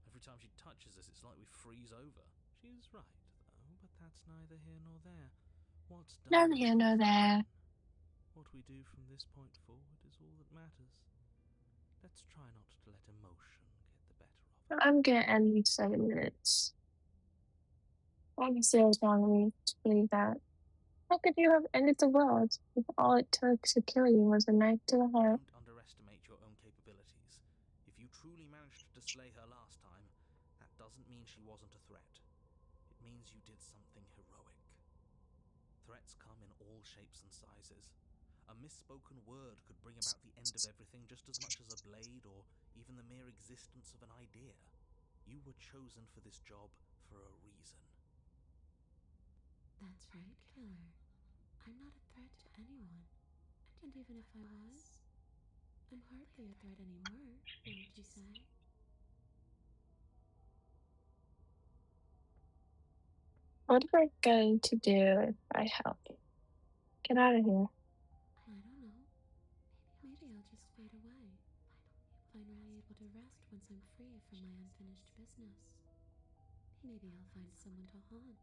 Every time she touches us, it's like we freeze over. She's right, though, but that's neither here nor there. What's No done there, is no there. done. What we do from this point forward is all that matters. Let's try not to let emotion get the better of us. I'm gonna end in 7 minutes. Obviously, I was wrong of me to believe that. How could you have ended the world if all it took to kill you was a knife to the heart? Don't underestimate your own capabilities. If you truly managed to slay her last time, that doesn't mean she wasn't a threat. It means you did something heroic. Threats come in all shapes and sizes. A misspoken word could bring about the end of everything just as much as a blade or even the mere existence of an idea. You were chosen for this job for a reason. That's right, killer. I'm not a threat to anyone. And even if I was, I'm hardly a threat anymore, wouldn't you say? What am I going to do if I help you? Get out of here. I don't know. Maybe I'll just fade away. Finally able to rest once I'm free from my unfinished business. Maybe I'll find someone to haunt.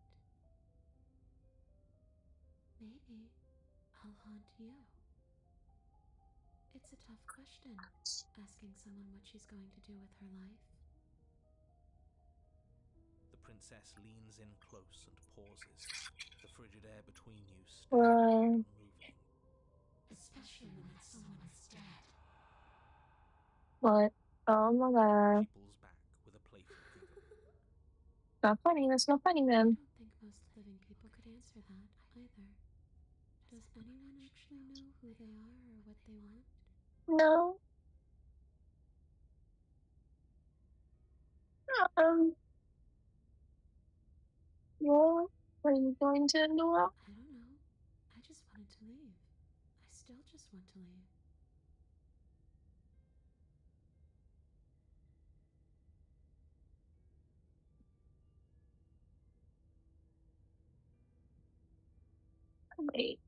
Maybe I'll haunt you. It's a tough question, asking someone what she's going to do with her life. The princess leans in close and pauses, the frigid air between you stale Well, and unmoving. Especially when that someone is dead. what? Oh my god. She pulls back with a playful giggle. Not funny, that's not funny I then. don't think most living people could answer that either. Does anyone actually know who they are or what they want? No. Um, well, are you going to end the world? I don't know. I just wanted to leave. I still just want to leave. Wait.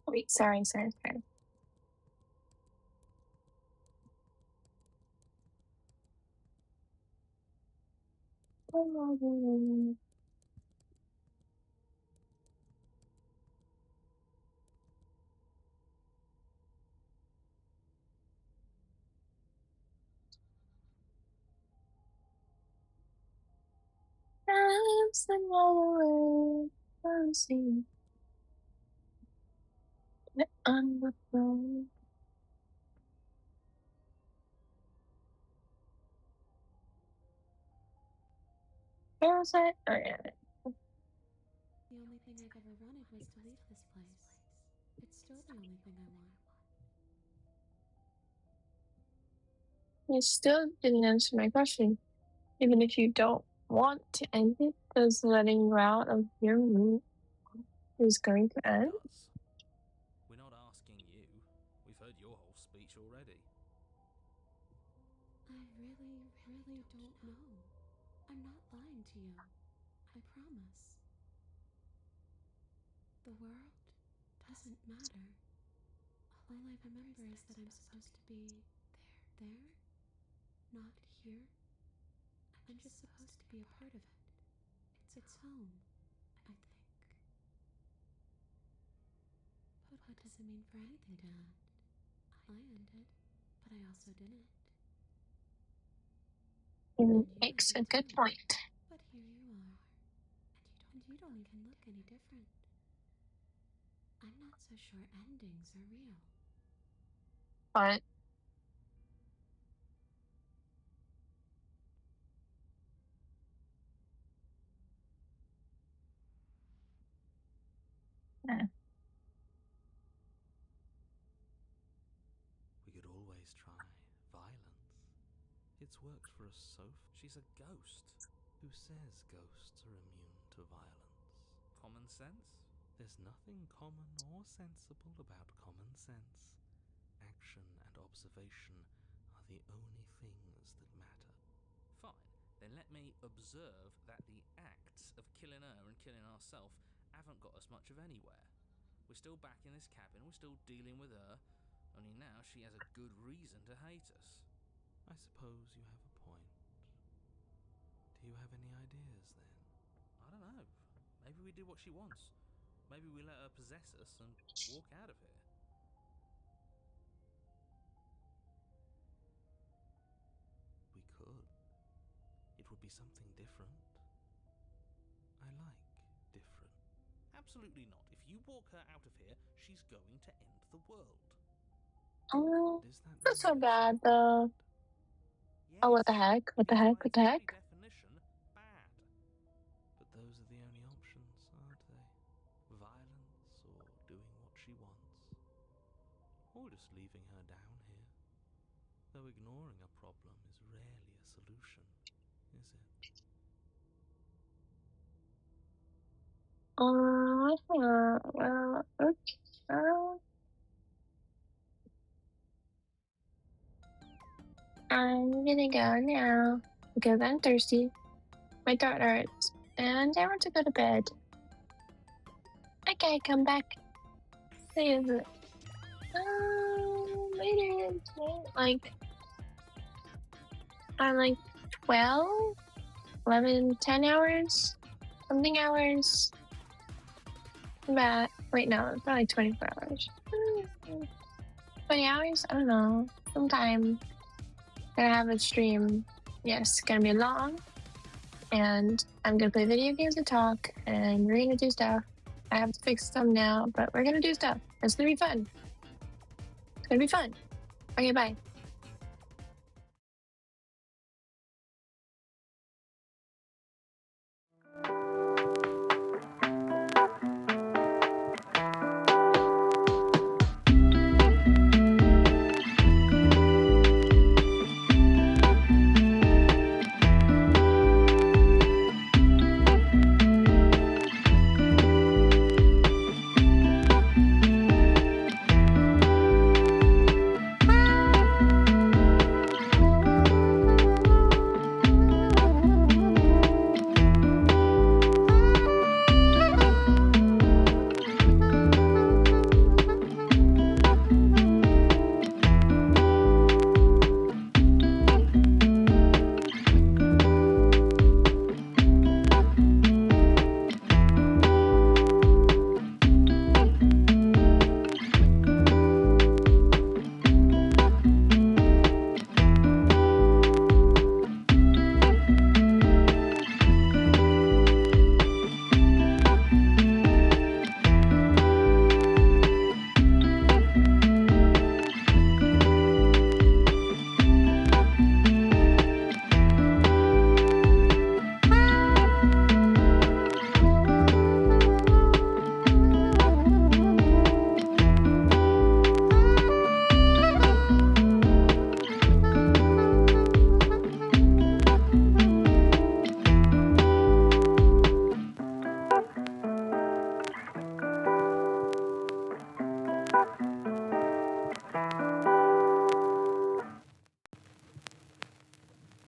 Wait, sorry. Dancing all the way, dancing on the floor. Where was I? Oh, yeah. The only thing I've ever wanted was to leave this place. It's still the only thing I want. You still didn't answer my question. Even if you don't want to end it, does letting you out of your room is going to It end? does. We're not asking you. We've heard your whole speech already. I really don't know. I'm not lying to you. I promise. The world doesn't matter. All I remember is that I'm supposed to be there, not here. I'm just supposed to be a part of it. It's home, I think. But what does it mean for anything to end? I ended, but I also didn't. Mm, And you makes a ended good too. point. But here you are. And you don't even look any different. I'm not so sure endings are real. But yeah. We could always try violence. It's worked for us so far. She's a ghost. Who says ghosts are immune to for violence. Common sense? There's nothing common or sensible about common sense. Action and observation are the only things that matter. Fine, then let me observe that the acts of killing her and killing ourselves haven't got us much of anywhere. We're still back in this cabin, we're still dealing with her, only now she has a good reason to hate us. I suppose you have a point. Do you have any ideas then? I don't know. Maybe we do what she wants. Maybe we let her possess us and walk out of here. We could. It would be something different. I like different. Absolutely not. If you walk her out of here, she's going to end the world. Oh, Is that not so really bad so though. Yes, Oh, what the heck? What the it's heck? by What its the very heck? definition bad. But those are the only options, aren't they? Violence or doing what she wants. Or just leaving her down here. Though ignoring a problem is rarely a solution, is it? Well, oops. I'm gonna go now because I'm thirsty. My throat hurts, and I want to go to bed. Okay, come back. Later, like, I'm like 12, 11, 10 hours, something hours. Wait, no, it's probably 24 hours. 20 hours? I don't know. Sometime gonna have a stream. Yes, gonna be long. And I'm gonna play video games and talk, and we're gonna do stuff. I have to fix some now, but we're gonna do stuff. It's gonna be fun. It's gonna be fun. Okay, bye.